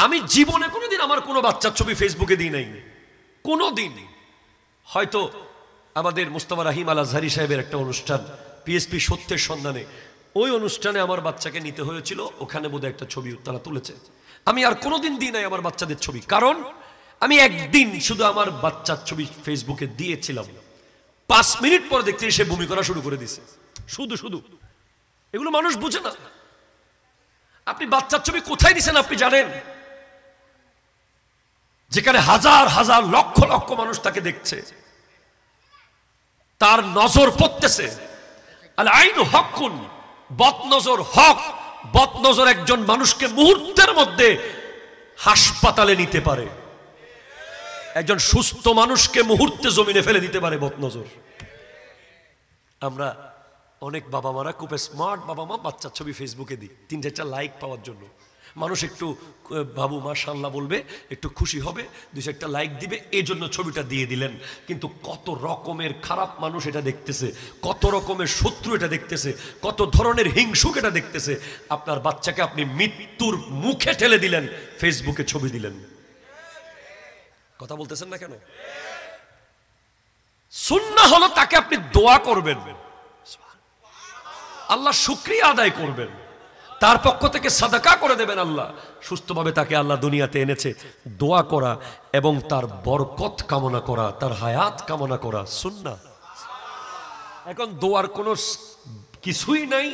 আমি জীবনে কোনোদিন আমার কোনো বাচ্চার ছবি ফেসবুকে দিই নাই, কোনোদিন। হয়তো আমাদের মুস্তাফা রাহিম আল আজহারি সাহেবের একটা অনুষ্ঠান, পিএসপি সত্যের সন্ধানে, ওই অনুষ্ঠানে আমার বাচ্চাকে নিতে হয়েছিল, ওখানে বোধহয় একটা ছবি তারা তুলেছে। আমি আর কোনোদিন দিই নাই আমার বাচ্চাদের ছবি, কারণ আমি একদিন শুধু আমার বাচ্চার ছবি ফেসবুকে দিয়েছিলাম, 5 মিনিট পর দেখতে সে বমি করা শুরু করে দিছে। শুধু শুধু এগুলো মানুষ বুঝে না। আপনি বাচ্চার ছবি কোথায় দিছেন আপনি জানেন? যেখানে হাজার হাজার লক্ষ লক্ষ মানুষ তাকে দেখছে, তার নজর পড়তেছে। আল আইনু হকুন, বদনজর হক। বদনজর একজন মানুষকে মুহূর্তের মধ্যে হাসপাতালে নিতে পারে, একজন সুস্থ মানুষকে মুহূর্তে জমিনে ফেলে দিতে পারে বদনজর। আমরা অনেক বাবা মারা, খুব স্মার্ট বাবা মা, বাচ্চার ছবি ফেসবুকে দিই 3-4টা লাইক পাওয়ার জন্য। মানুষ একটু বাবু মাশাআল্লাহ বলবে, একটু খুশি হবে, 2-4টা লাইক দিবে, এই জন্য ছবিটা দিয়ে দিলেন। কিন্তু কত রকমের খারাপ মানুষ এটা দেখতেছে, কত রকমের শত্রু এটা দেখতেছে, কত ধরনের হিংসুক এটা দেখতেছে। আপনার বাচ্চাকে আপনি মৃত্যুর মুখে ঠেলে দিলেন, ফেসবুকে ছবি দিলেন। কথা বলতেছেন না কেন? সুন্নাহ হলো তাকে আপনি দোয়া করবেন, আল্লাহ শুকরিয়া আদায় করবেন, তার পক্ষ থেকে সাদাকা করে দেবেন। আল্লাহ সুস্থভাবে তাকে আল্লাহ দুনিয়াতে এনেছে, দোয়া করা এবং তার বরকত কামনা করা, তার হায়াত কামনা করা সুন্নাহ। এখন দোয়ার কোনো কিছুই নাই,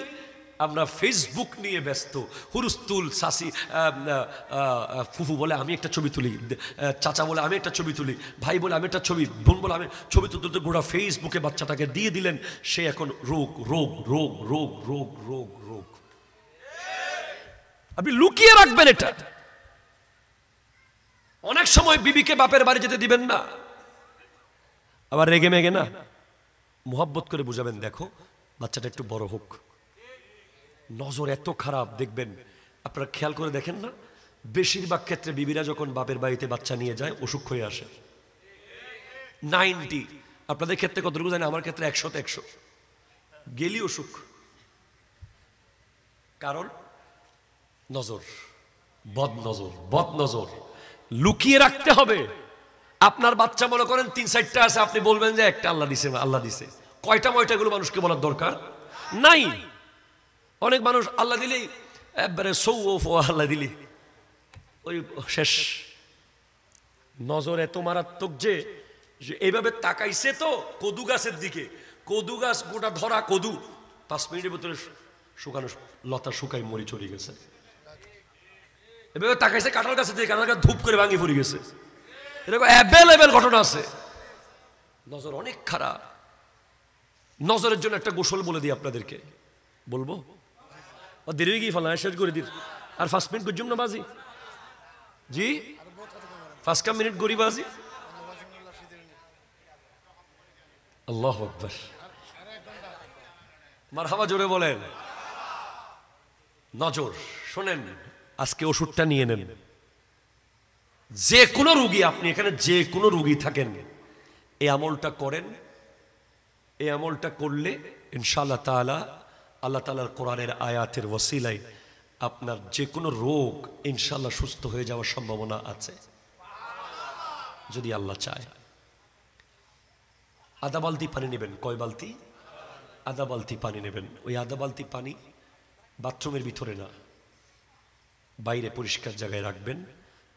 আমরা ফেসবুক নিয়ে ব্যস্ত। হুরুস্তুল শাসি, ফুফু বলে আমি একটা ছবি তুলি, চাচা বলে আমি একটা ছবি তুলি, ভাই বলে আমি একটা ছবি, বোন বলে আমি ছবি তুলতে গোড়া ফেসবুকে বাচ্চাটাকে দিয়ে দিলেন। সে এখন রোগ রোগ রোগ রোগ রোগ রোগ রোগ। আপনি লুকিয়ে রাখবেন এটা। অনেক সময় বিবিকে বাপের বাড়ি যেতে দিবেন না, আবার রেগে মেগে না, মোহাব্বত করে বুঝাবেন, দেখো বাচ্চাটা একটু বড় হোক। নজর এত খারাপ, দেখবেন আপনারা খেয়াল করে দেখেন না, বেশিরভাগ ক্ষেত্রে বিবিরা যখন বাপের বাড়িতে বাচ্চা নিয়ে যায় অসুখ হয়ে আসে। 90, আপনাদের ক্ষেত্রে কতটুকু জানি, আমার ক্ষেত্রে 100তে 100 গেলি অসুখ। কারণ নজর, বদ নজর, বদ নজর লুকিয়ে রাখতে হবে। আপনার বাচ্চা মনে করেন 3-4টা আছে, আপনি বলবেন যে একটা আল্লাহ দিছে, আল্লাহ দিছে। কয়টা ময়টাগুলো মানুষকে বলার দরকার নাই। অনেক মানুষ আল্লাহ দিলেই একবারে সৌফ, আল্লাহ দিলি ওই শেষ। নজর এত মারাত্মক যে এইভাবে তাকাইছে তো কদু গাছের দিকে, কদু গাছ গোটা ধরা কদু, 5 মিনিটের ভিতরে শুকানো লতা শুকাই মরি চলে গেছে। এভাবে তাকাইছে কাঁঠাল গাছের দিকে, কাঁঠাল গাছ ধূপ করে ভাঙি পড়ে গেছে। এরকম অ্যাভেলেবেল ঘটনা আছে। নজর অনেক খারাপ। নজরের জন্য একটা গোসল বলে দিই আপনাদেরকে, বলবো দেরি হয়ে গিয়ে ফেলা শেষ করে দিন। আর 5 মিনিট গুজুম না বাজি জি, 5 মিনিট গড়ি বাজি। আল্লাহু আকবার, মারহাবা জোরে বলেন। নজর শোনেন, আজকে ওষুধটা নিয়ে নেন। যে কোনো রোগী, আপনি এখানে যে কোনো রোগী থাকেন, এই আমলটা করেন। এই আমলটা করলে ইনশাআল্লাহ তাআলা, আল্লাহ তাআলার কোরআনের আয়াতের ওসিলায় আপনার যে কোনো রোগ ইনশাআল্লাহ সুস্থ হয়ে যাওয়ার সম্ভাবনা আছে, যদি আল্লাহ চায়। আধা বালতি পানি নেবেন। কয় বালতি? আধা বালতি পানি নেবেন। ওই আধা বালতি পানি বাথরুমের ভিতরে না, বাইরে পরিষ্কার জায়গায় রাখবেন।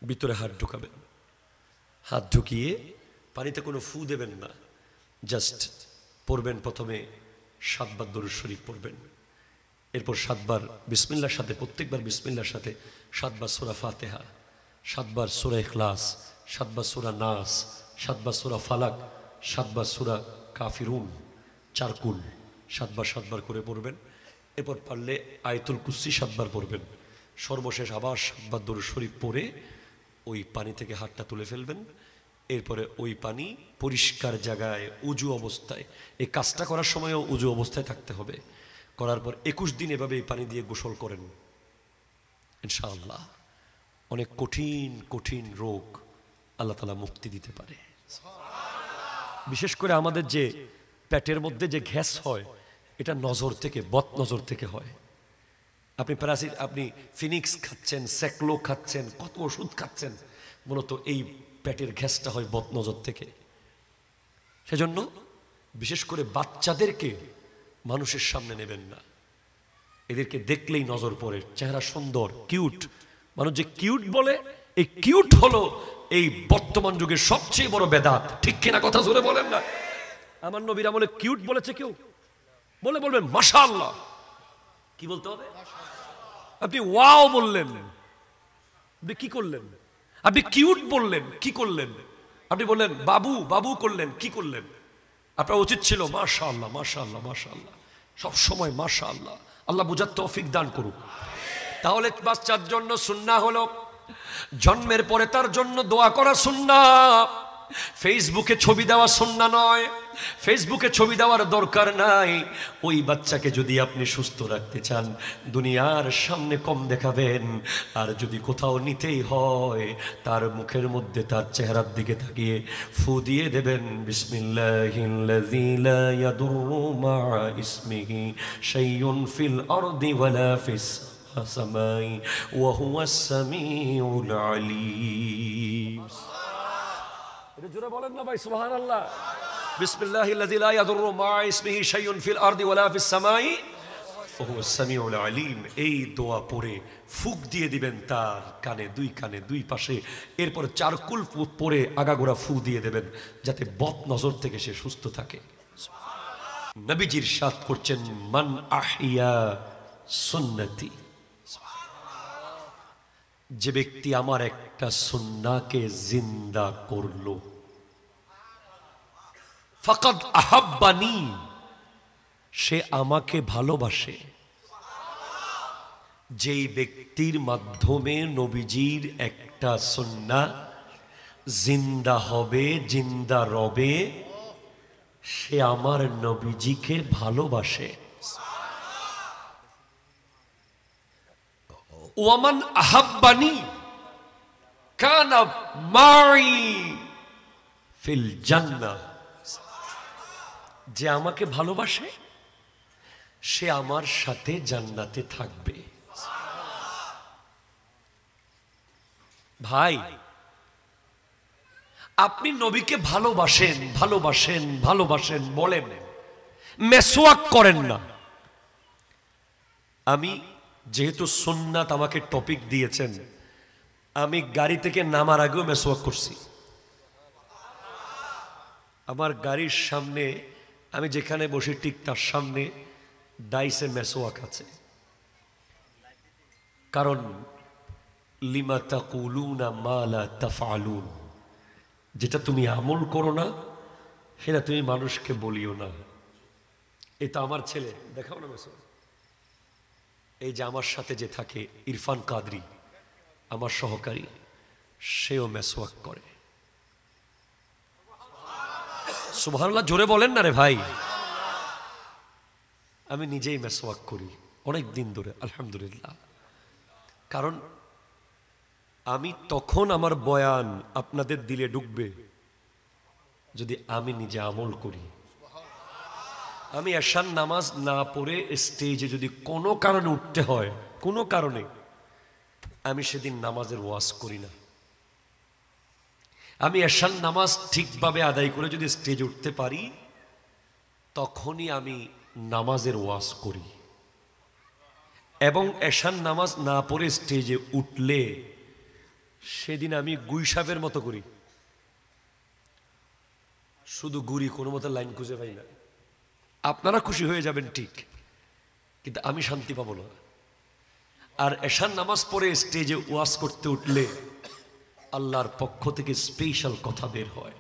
ভিতরে হাত ঢুকাবেন। হাত ঢুকিয়ে পানিতে কোনো ফু দেবেন না, জাস্ট পড়বেন। প্রথমে 7 বার দরুদ শরীফ পড়বেন, এরপর 7 বার বিসমিল্লাহর সাথে, প্রত্যেকবার বিসমিল্লাহর সাথে 7 বার সূরা ফাতিহা, 7 বার সূরা ইখলাস, 7 বার সূরা নাস, 7 বার সূরা ফালাক, 7 বার সূরা কাফিরুন, 4 কুল 7 বার করে পড়বেন। এরপর পারলে আয়াতুল কুরসি 7 বার পড়বেন। সর্বশেষ আবার 7 বার দরুদ শরীফ পড়ে ওই পানি থেকে হাতটা তুলে ফেলবেন। এরপরে ওই পানি পরিষ্কার জায়গায় উজু অবস্থায়, এই কাজটা করার সময়ও উজু অবস্থায় থাকতে হবে। করার পর 21 দিন এভাবে এই পানি দিয়ে গোসল করেন, ইনশাআল্লাহ অনেক কঠিন কঠিন রোগ আল্লাহ তাআলা মুক্তি দিতে পারে। বিশেষ করে আমাদের যে পেটের মধ্যে যে গ্যাস হয়, এটা নজর থেকে, বদ নজর থেকে হয়। আপনি প্যারাসিট, আপনি ফিনিক্স খাচ্ছেন, স্যাকলো খাচ্ছেন, কত ওষুধ খাচ্ছেন, মূলত এই পেটের গ্যাসটা হয় বদনজর থেকে। সেজন্য বিশেষ করে বাচ্চাদেরকে মানুষের সামনে নেবেন না, এদেরকে দেখলেই নজর পড়ে, চেহারা সুন্দর, কিউট। মানুষ যে কিউট বলে, এই কিউট হলো এই বর্তমান যুগের সবচেয়ে বড় বেদাত। ঠিক কিনা কথা জোরে বলেন না? আমার নবীর আমলে কিউট বলেছে কেউ? বলবেন মাশাআল্লাহ। কি বলতে হবে? আপনি ওয়াও বললেন, আপনি কি করলেন? আপনি কিউট বললেন, কি করলেন? আপনি বললেন বাবু বাবু করলেন, কি করলেন? আপনার উচিত ছিল মাশাআল্লাহ মাশাআল্লাহ মাশাআল্লাহ, সব সময় মাশাআল্লাহ। আল্লাহ বুঝার তৌফিক দান করুক। তাহলে বাচ্চার জন্য সুন্নাহ হলো জন্মের পরে তার জন্য দোয়া করা সুন্নাহ। ফেসবুকে ছবি দেওয়া সুন্নাহ নয়, ফেসবুকে ছবি দেওয়ার দরকার নাই। ওই বাচ্চাকে যদি আপনি সুস্থ রাখতে চান, দুনিয়ার সামনে কম দেখাবেন, আর যদি কোথাও নিতেই হয় তার মুখের মধ্যে তার চেহারার দিকে তাকিয়ে ফু দিয়ে দেবেন, বিসমিল্লাহিল্লাযী লা ইয়াদুররু মা'a ইসমিহি শাইউন ফিল আরদি ওয়ালা ফিস সামাই ওয়া হুয়াস সামিউল আলীম। এটা জোরে বলেন না ভাই, সুবহানাল্লাহ। বিসমিল্লাহিল্লাযী লা ইয়াদুররু মা'a ইসমিহি শাইউন ফিল আরদি ওয়ালা ফিস সামাই ওয়া হুয়াস সামিউল আলীম। এই দোয়া পড়ে ফুক দিয়ে দিবেন তার কানে, দুই কানে, দুই পাশে। এরপর চারকুল পরে আগাগোড়া ফু দিয়ে দেবেন, যাতে বদ নজর থেকে সে সুস্থ থাকে। নবীজি ইরশাদ করছেন, মান আহইয়া সুন্নতি, যে ব্যক্তি আমার একটা সুন্নাহকে জিন্দা করলো, ফাকাদ আহাব্বানি, সে আমাকে ভালোবাসে। যেই ব্যক্তির মাধ্যমে নবীজির একটা সুন্নাহ জিন্দা হবে, জিন্দা রবে, সে আমার নবীজিকে ভালোবাসে। ওয়ামান আহাব্বানি কানা মাই ফিল জান্নাহ, যে আমাকে ভালোবাসে সে আমার সাথে জান্নাতে থাকবে। ভাই, আপনি নবীকে ভালোবাসেন ভালোবাসেন ভালোবাসেন বলেন, মেসওয়াক করেন না। আমি যেহেতু সুন্নাত আমাকে টপিক দিয়েছেন, আমি গাড়ি থেকে নামার আগেও মেসওয়াক করছি। আমার গাড়ির সামনে, আমি যেখানে বসে ঠিক তার সামনে ডাইসে মেসওয়াক আছে। কারণ লিমা তাকুলুনা মা লা তাফআলুন, যেটা তুমি আমল করো না সেটা তুমি মানুষকে বলিও না। এটা আমার ছেলে, দেখাও না মেসওয়াক। এই যে আমার সাথে যে থাকে ইরফান কাদরি, আমার সহকারী, সেও মেসওয়াক করে। সুবহানাল্লাহ, জোরে বলেন না রে ভাই। আমি নিজেই মেসওয়াক করি অনেক দিন ধরে, আলহামদুলিল্লাহ। কারণ আমি তখন আমার বয়ান আপনাদের দিলে ঢুকবে যদি আমি নিজে আমল করি। আমি এশার নামাজ না পড়ে স্টেজে যদি কোনো কারণে উঠতে হয়, কোনো কারণে, আমি সেদিন নামাজের ওয়াজ করি না। আমি এশার নামাজ ঠিকভাবে আদায় করে যদি স্টেজে উঠতে পারি, তখনই আমি নামাজের ওয়াজ করি। এবং এশার নামাজ না পড়ে স্টেজে উঠলে সেদিন আমি গুইসাবের মতো করি, শুধু গুড়ি, কোনো মতো লাইন খুঁজে পাই না। আপনারা খুশি হয়ে যাবেন ঠিক, কিন্তু আমি শান্তি পাবো না। আর এশার নামাজ পড়ে স্টেজে ওয়াজ করতে উঠলে আল্লাহর পক্ষ থেকে স্পেশাল কথা বের হয়।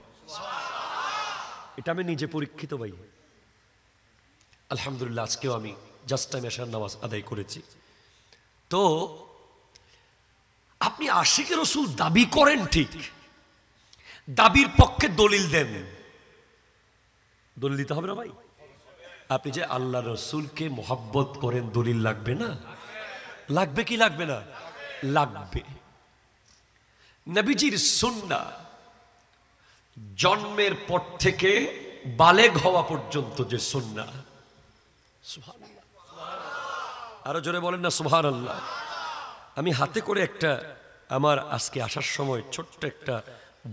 এটা আমি নিজে পরীক্ষিত ভাই। আলহামদুলিল্লাহ, আজকেও আমি জাস্ট টাইম এশার নামাজ আদায় করেছি। তো আপনি আশিকে রসুল দাবি করেন ঠিক, দাবির পক্ষে দলিল দেন। দলিল দিতে হবে না ভাই? আপনি যে আল্লাহ রসুলকে মোহাব্বত করেন, দলিল লাগবে না? লাগবে কি লাগবে না? লাগবে। নবীজির সুন্নাহ জন্মের পর থেকে বালেগ হওয়া পর্যন্ত যে সুন্নাহ, সুবহানাল্লাহ, আরো জোরে বলেন না সুবহানাল্লাহ। আমি হাতে করে একটা, আমার আজকে আসার সময় ছোট্ট একটা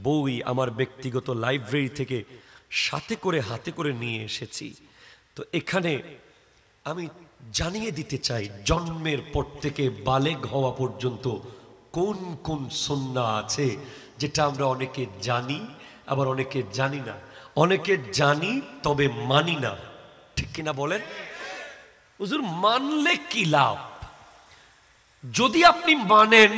বই আমার ব্যক্তিগত লাইব্রেরি থেকে সাথে করে হাতে করে নিয়ে এসেছি। তো এখানে আমি জানিয়ে দিতে চাই জন্মের পর থেকে বালেগ হওয়া পর্যন্ত কোন কোন সুন্নাহ আছে, যেটা আমরা অনেকে জানি আবার অনেকে জানি না। অনেকে জানি তবে মানি না, ঠিক কিনা বলেন? হুজুর মানলে কি লাভ? যদি আপনি মানেন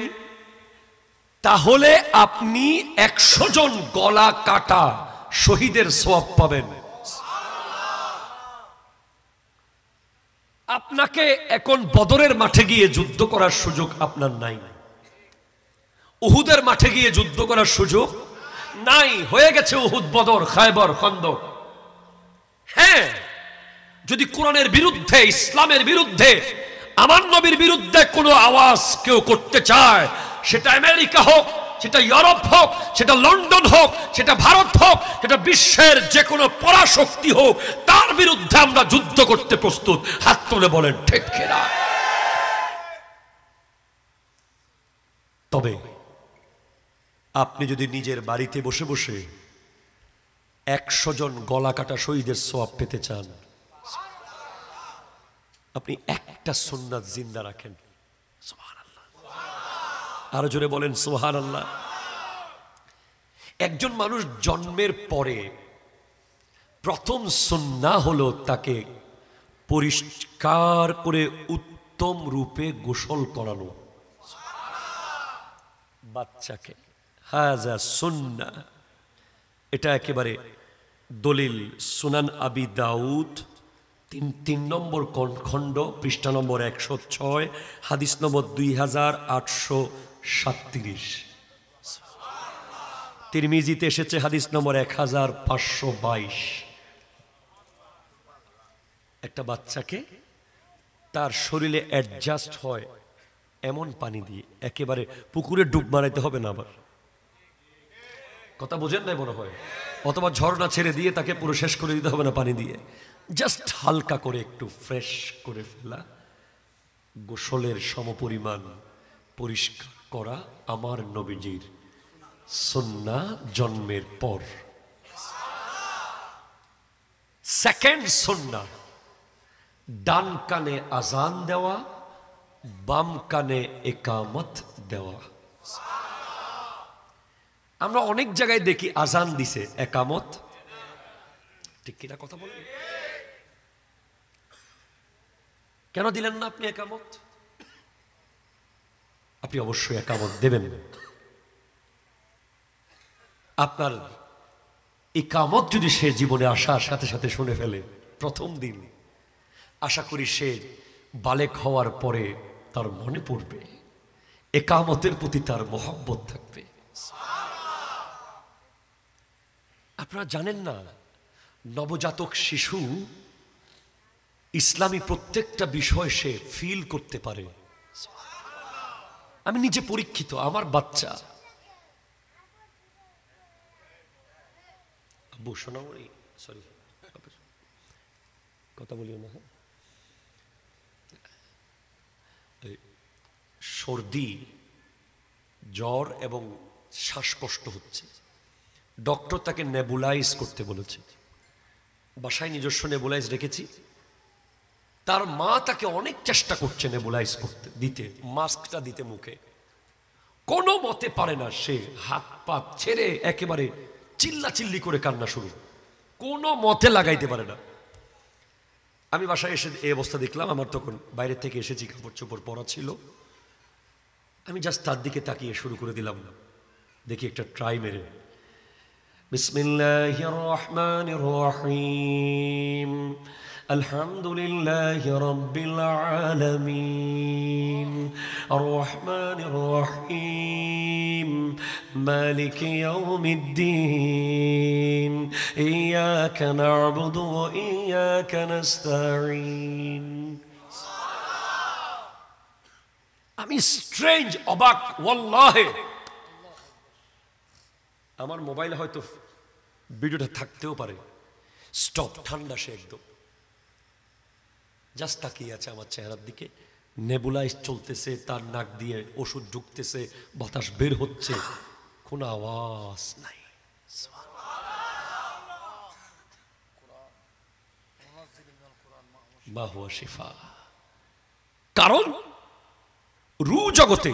তাহলে আপনি 100 জন গলা কাটা শহীদের সওয়াব পাবেন। আপনাকে এখন বদরের মাঠে গিয়ে যুদ্ধ করার সুযোগ আপনার নাই, উহুদের মাঠে গিয়ে যুদ্ধ করার সুযোগ নাই, হয়ে গেছে উহুদ, বদর, খায়বর, খন্দক। হ্যাঁ, যদি কোরআনের বিরুদ্ধে, ইসলামের বিরুদ্ধে, আমার নবীর বিরুদ্ধে কোনো আওয়াজ কেউ করতে চায়, সেটা আমেরিকা হোক, সেটা ইউরোপ হোক, সেটা লন্ডন হোক, সেটা ভারত হোক, সেটা বিশ্বের যে কোনো পরাশক্তি হোক, তার বিরুদ্ধে আমরা যুদ্ধ করতে প্রস্তুত। হাত তুলে বলেন ঠিক কিনা? তবে আপনি যদি নিজের বাড়িতে বসে বসে 100 জন গলা কাটা শহীদের সওয়াব পেতে চান, আপনি একটা সুন্নাত জিন্দা রাখেন। সুবহানাল্লাহ। আরো জোরে বলেন সুবহানাল্লাহ। একজন মানুষ জন্মের পরে প্রথম সুন্নাহ হলো তাকে পরিষ্কার করে উত্তম রূপে গোসল করানো বাচ্চাকে। হাজা সুন্নাহ, এটা একেবারে দলিল সুনান আবি দাউদ 3 নম্বর খণ্ড, পৃষ্ঠা নম্বর 106, হাদিস নম্বর 2837। তিরমিজিতে এসেছে হাদিস নম্বর 1522। একটা বাচ্চাকে তার শরীরে অ্যাডজাস্ট হয় এমন পানি দিয়ে, একেবারে পুকুরে ডুব মারাইতে হবে না, আবার কথা বোঝেন নাই মনে হয়, অথবা ঝর্ণা ছেড়ে দিয়ে তাকে পুরো শেষ করে দিতে হবে না পানি দিয়ে, জাস্ট হালকা করে একটু ফ্রেশ করে ফেলা, গোসলের সমপরিমাণ পরিষ্কার করা আমার নবীজির সুন্নাহ জন্মের পর। সেকেন্ড সুন্নাহ, ডান কানে আজান দেওয়া, বাম কানে ইকামত দেওয়া। আমরা অনেক জায়গায় দেখি আজান দিছে, একামত, ঠিক কিনা কথা বলেন? কেন দিলেন না আপনি একামত? আপনি অবশ্যই একামত দেবেন। আপনার ইকামত যদি সে জীবনে আসার সাথে সাথে শুনে ফেলে প্রথম দিন, আশা করি সে বালেক হওয়ার পরে তার মনে পড়বে, একামতের প্রতি তার মহব্বত থাকবে। আপনারা জানেন না, নবজাতক শিশু ইসলামী প্রত্যেকটা বিষয় সে ফিল করতে পারে। আমি নিজে পরীক্ষিত, আমার বাচ্চা আব্বু সোনামণি, সরি কথা বলিও না, সর্দি, জ্বর এবং শ্বাসকষ্ট হচ্ছে, ডক্টর তাকে নেবুলাইজ করতে বলেছে। বাসায় নিজস্ব নেবুলাইজ রেখেছি, তার মা তাকে অনেক চেষ্টা করছে নেবুলাইজ করতে, দিতে, মাস্কটা দিতে মুখে, কোনো মতে পারে না। সে হাত পা ছেড়ে একেবারে চিল্লাচিল্লি করে কান্না শুরু, কোনো মতে লাগাইতে পারে না। আমি বাসায় এসে এই অবস্থা দেখলাম, আমার তখন বাইরে থেকে এসেছি, কাপড় চোপড় পরা ছিল, আমি জাস্ট তার দিকে তাকিয়ে শুরু করে দিলাম, দেখি একটা ট্রাই মেরে, বিসমিল্লাহির রহমানির রহিম, আলহামদুলিল্লাহি রাব্বিল আলামিন, আর রহমানির রহিম, মালিকি ইয়াউমিদ্দিন, ইয়াকা না'বুদু ওয়া ইয়াকা নাস্তাঈন। আমি স্ট্রেঞ্জ, অবাক, ওয়াল্লাহি আমার মোবাইলে হয়তো ভিডিওটা থাকতেও পারে, স্টপ, ঠান্ডা, সে একদম জাস্ট তাকিয়ে আছে আমার চেহারার দিকে, নেবুলাইজ চলতেছে, তার নাক দিয়ে ওষুধ ঢুকতেছে, বাতাস বের হচ্ছে, কোনো আওয়াজ নাই। মা হুয়া শিফা। কারণ রু জগতে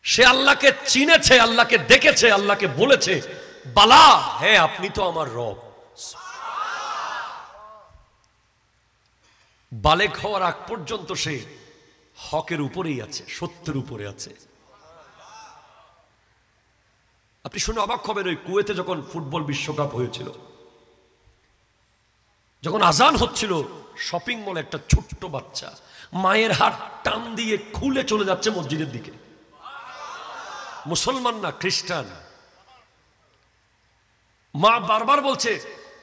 সে আল্লাহকে চিনেছে, আল্লাহকে দেখেছে, আল্লাহকে বলেছে বালা হ্যাঁ আপনি তো আমার রব। বালেক হওয়ার আগ পর্যন্ত সে হকের উপরেই আছে, সত্যের উপরে আছে। আপনি শুনে অবাক হবেন, ওই কুয়েতে যখন ফুটবল বিশ্বকাপ হয়েছিল, যখন আজান হচ্ছিল, শপিং মলে একটা ছোট্ট বাচ্চা মায়ের হাত টান দিয়ে খুলে চলে যাচ্ছে মসজিদের দিকে। মুসলমান না, খ্রিস্টান। মা বারবার বলছে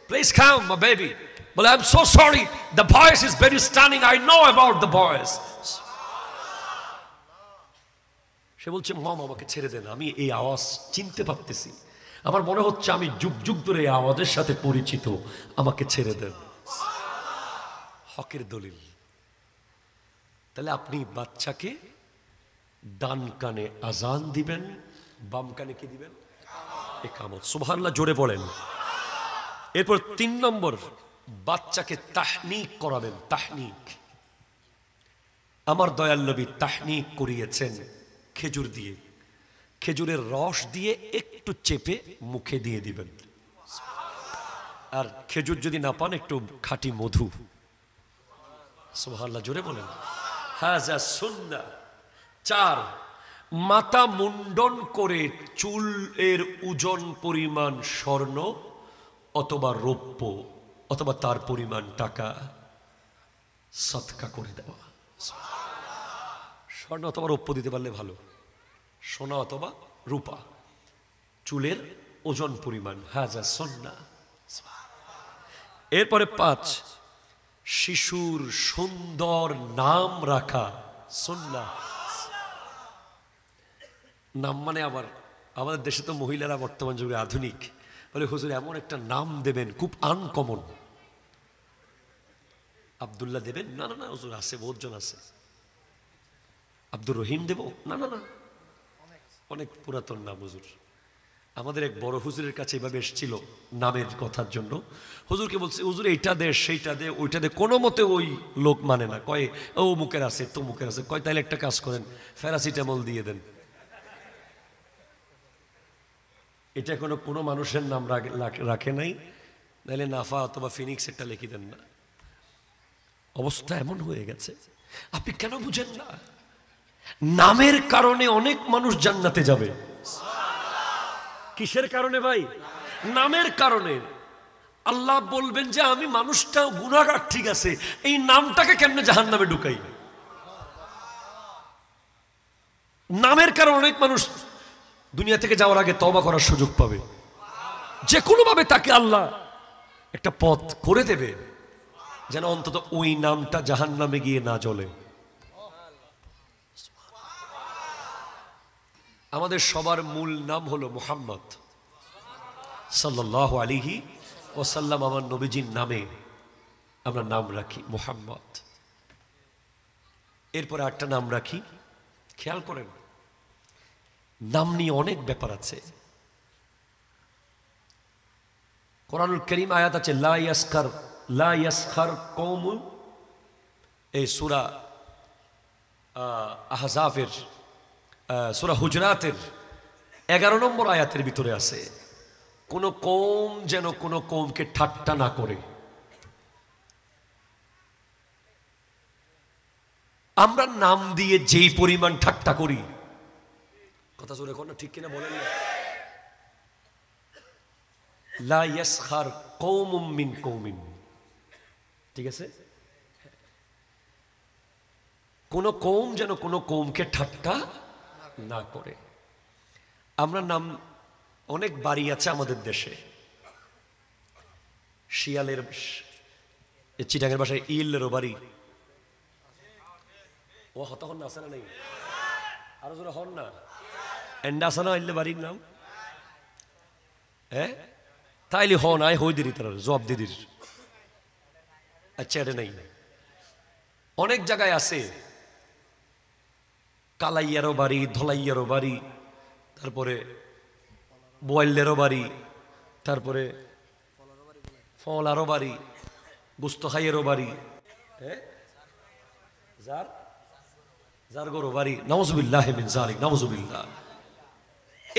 প্লিজ কাম মাই বেবি, বলে I am so sorry, the voice is very stunning, I know about the voice. সে বলছে মম আমাকে ছেড়ে দেন, আমি এই আওয়াজ চিনতে পারতেছি, আমার মনে হচ্ছে আমি যুগ যুগ ধরে এই আওয়াজের সাথে পরিচিত, আমাকে ছেড়ে দেন। হকের দলিল। তাহলে আপনি বাচ্চাকে ডান কানে আজান দিবেন, বাম কানে কি দিবেন? ইকামত। সুবহানাল্লাহ জোরে বলেন। এরপর ৩ নম্বর, বাচ্চাকে তাহনিক করাবেন। তাহনিক, আমার দয়াল নবী তাহনিক করিয়েছেন খেজুর দিয়ে। খেজুরের রস দিয়ে একটু চেপে মুখে দিয়ে দিবেন। আর খেজুর যদি না পান, একটু খাঁটি মধু। সুবহানাল্লাহ জোরে বলেন। হাযা সুন্নাহ। ৪, মাথা মুন্ডন করে চুল এর ওজন পরিমাণ স্বর্ণ অথবা রৌপ্য অথবা তার পরিমাণ টাকা সদকা করে দেওয়া। স্বর্ণ অথবা রৌপ্য দিতে পারলে ভালো, সোনা অথবা রূপা, চুলের ওজন পরিমাণ। হাযা সুন্নাহ। এরপরে ৫, শিশুর সুন্দর নাম রাখা সুন্নাহ। নাম মানে আবার আমাদের দেশে তো মহিলারা বর্তমান যুগে আধুনিক, বলে হুজুর এমন একটা নাম দেবেন খুব আনকমন। আব্দুল্লাহ দেবেন? না না না হুজুর, আছে, বহুত জন আছে। আব্দুর রহিম দেব? না না না, অনেক পুরাতন নাম হুজুর। আমাদের এক বড় হুজুরের কাছে এভাবে এসেছিল নামের কথার জন্য। হুজুরকে বলছে হুজুর এইটা দে, সেইটা দে, ওইটা দে। কোনো মতে ওই লোক মানে না, কয় ও মুখের আছে, তো মুখের আছে। কয় তাইলে একটা কাজ করেন, প্যারাসিটামল দিয়ে দেন। এটা কোনো মানুষের নাম রাখে নাই, নাহলে নাফা অথবা ফিনিক্স একটা লিখে দেন না। অবস্থা এমন হয়ে গেছে, আপনি কেন বুঝেন না? নামের কারণে অনেক মানুষ জান্নাতে যাবে। কিসের কারণে ভাই? নামের কারণে। আল্লাহ বলবেন যে আমি মানুষটা গুনাহগার ঠিক আছে, এই নামটাকে কেমনে জাহান্নামে ঢুকাই। নামের কারণে অনেক মানুষ দুনিয়া থেকে যাওয়ার আগে তওবা করার সুযোগ পাবে। যে কোনো ভাবে তাকে আল্লাহ একটা পথ করে দেবে যেন অন্তত ওই নামটা জাহান্নামে গিয়ে না জ্বলে। আমাদের সবার মূল নাম হলো মুহাম্মদ সাল্লাল্লাহু আলাইহি ওয়াসাল্লাম। আমার নবীজির নামে আমরা নাম রাখি মুহাম্মদ। এরপরে একটা নাম রাখি, খেয়াল করেন, নাম নিয়ে অনেক ব্যাপার আছে। কোরআনুল কারীম আয়াত আছে লা ইয়াসখার কওম, এই সূরা আহজাবের সূরা হুজরাতের 11 নম্বর আয়াতের ভিতরে আছে, কোন কওম যেন কোন কওমকে ঠাট্টা না করে। আমরা নাম দিয়ে যেই পরিমাণ ঠাট্টা করি, কথা জোরে কোন ঠিক কিনা বলেন না? লা ইয়াসখার কওমুম মিন কওমিন, ঠিক আছে? কোন কওম যেন কোন কওমকে ঠাট্টা না করে। আমরা নাম অনেক বাড়ি আছে আমাদের দেশে। শিয়ালের চিটাঙের ভাষায় ইলেরও বাড়ি। ও হত হন না, আছে না? নেই? আরো জোরে হন না। এন্ডা আছে না ইল্লে বাড়ির নাম? হ্যাঁ, তাইলে হন আয় হই দিদি, তার জব দিদির। আচ্ছা, এটা নেই। অনেক জায়গায় আছে কালাইয়ারও বাড়ি, ধলাইয়ারও বাড়ি, তারপরে বোয়ালেরও বাড়ি, তারপরে ফলারও বাড়ি, গুস্তখাইয়েরও বাড়ি, যার গরু বাড়ি, নাউজুবিল্লাহ মিন যালিক, নাউজুবিল্লাহ।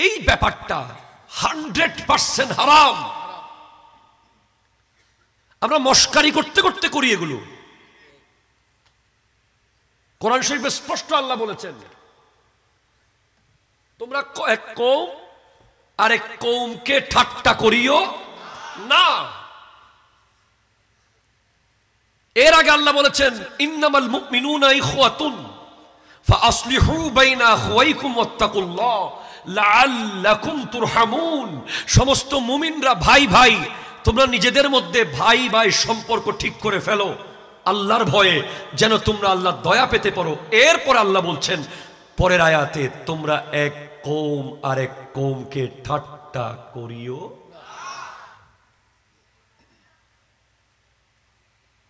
এই ব্যাপারটা 100% হারাম। আমরা মস্কারি করতে করতে করি এগুলো। কোরআন শরীফে স্পষ্ট আল্লাহ বলেছেন, তোমরা এক কওম আরেক কওমকে ঠাট্টা করিও না। এর আগে আল্লাহ বলেছেন, ইন্নামাল মুমিনুনা ইখওয়াতুন ফাআসলিহু বাইনা আখওয়াইকুম ওয়াত্তাকুল্লাহ লাআল্লাকুম তুরহামুন। সমস্ত মুমিনরা ভাই ভাই, তোমরা নিজেদের মধ্যে ভাই ভাই সম্পর্ক ঠিক করে ফেলো আল্লাহর ভয়ে, যেন তোমরা আল্লাহর দয়া পেতে পারো। এরপর আল্লাহ বলছেন পরের আয়াতে, তোমরা এক কওম আরেক কওমকে ঠাট্টা করিও।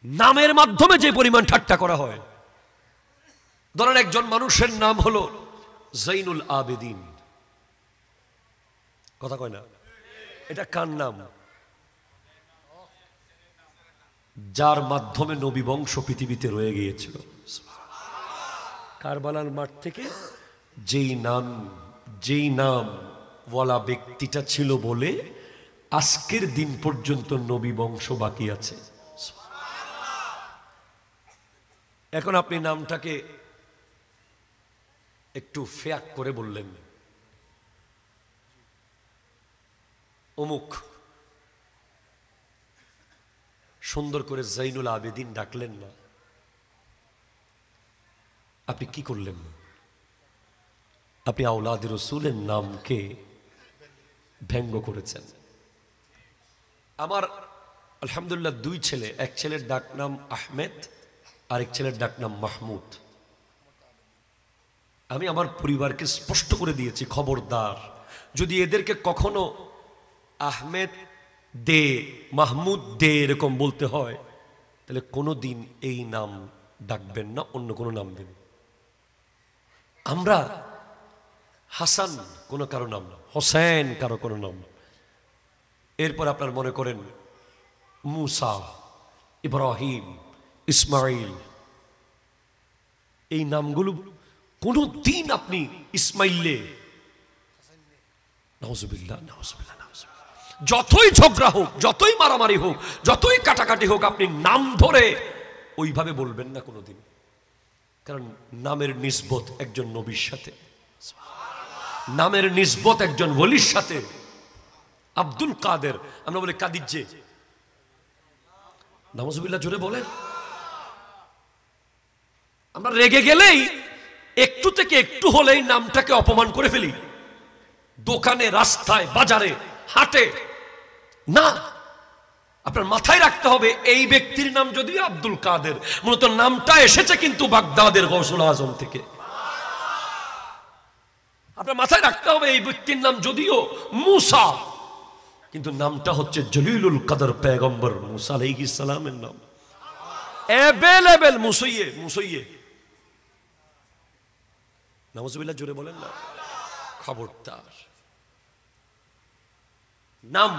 নামের মাধ্যমে যে পরিমাণ ঠাট্টা করা হয়, ধরেন একজন মানুষের নাম হলো জৈনুল আবেদিন, কথা কয় না, এটা কার নাম? যার মাধ্যমে নবী বংশ পৃথিবীতে রয়ে গিয়েছিল। কারবালার মাঠ থেকে যেই নাম ওয়ালা ব্যক্তিটা ছিল বলে আজকের দিন পর্যন্ত নবী বংশ বাকি আছে। এখন আপনি নামটাকে একটু ফেয়াক করে বললেন, অমুক, সুন্দর করে জৈনুল আবেদিন ডাকলেন না, আপনি কি করলেন? আপনি আওলাদে রাসূলের নামকে ব্যঙ্গ করেছেন। আমার আলহামদুলিল্লাহ 2 ছেলে, এক ছেলের ডাক নাম আহমেদ, আরেক ছেলের ডাক নাম মাহমুদ। আমি আমার পরিবারকে স্পষ্ট করে দিয়েছি, খবরদার যদি এদেরকে কখনো আহমেদ দে, মাহমুদ দে এরকম বলতে হয়, তাহলে কোনোদিন এই নাম ডাকবেন না, অন্য কোনো নাম দেন। আমরা হাসান কোনো কারো নাম না, হোসেন কারো কোনো নাম না। এরপর আপনার মনে করেন মুসা, ইব্রাহিম, ইসমাইল, এই নামগুলো কোনো দিন আপনি ইসমাইলে, নাউজুবিল্লাহ নাউজুবিল্লাহ নাউজুবিল্লাহ, যতই ঝগড়া হোক, যতই মারামারি হোক, যতই কাটাকাটি হোক, আপনি নাম ধরে ওইভাবে বলবেন না কোনোদিন। কারণ নামের নিসবত একজন নবীর সাথে, নামের নিসবত একজন ওলির সাথে। আব্দুল কাদের, আমরা বলি কাদিজ্জে, নাউজুবিল্লাহ জোরে বলেন। আমরা রেগে গেলেই একটু থেকে একটু হলেই নামটাকে অপমান করে ফেলি, দোকানে, রাস্তায়, বাজারে, হাটে। না, আপনার মাথায় রাখতে হবে এই ব্যক্তির নাম যদিও আব্দুল কাদের, মূলত নামটা এসেছে কিন্তু বাগদাদের গৌসুল আজম থেকে। আপনার মাথায় রাখতে হবে এই ব্যক্তির নাম যদিও মুসা, কিন্তু নামটা হচ্ছে জলিলুল কদর পয়গম্বর মুসা আলাইহিস সালামের নাম। অ্যাভেলেবল মুসাইয়ে, মুসাইয়ে, নাউজুবিল্লাহ জোরে বলেন না। খবরদার, নাম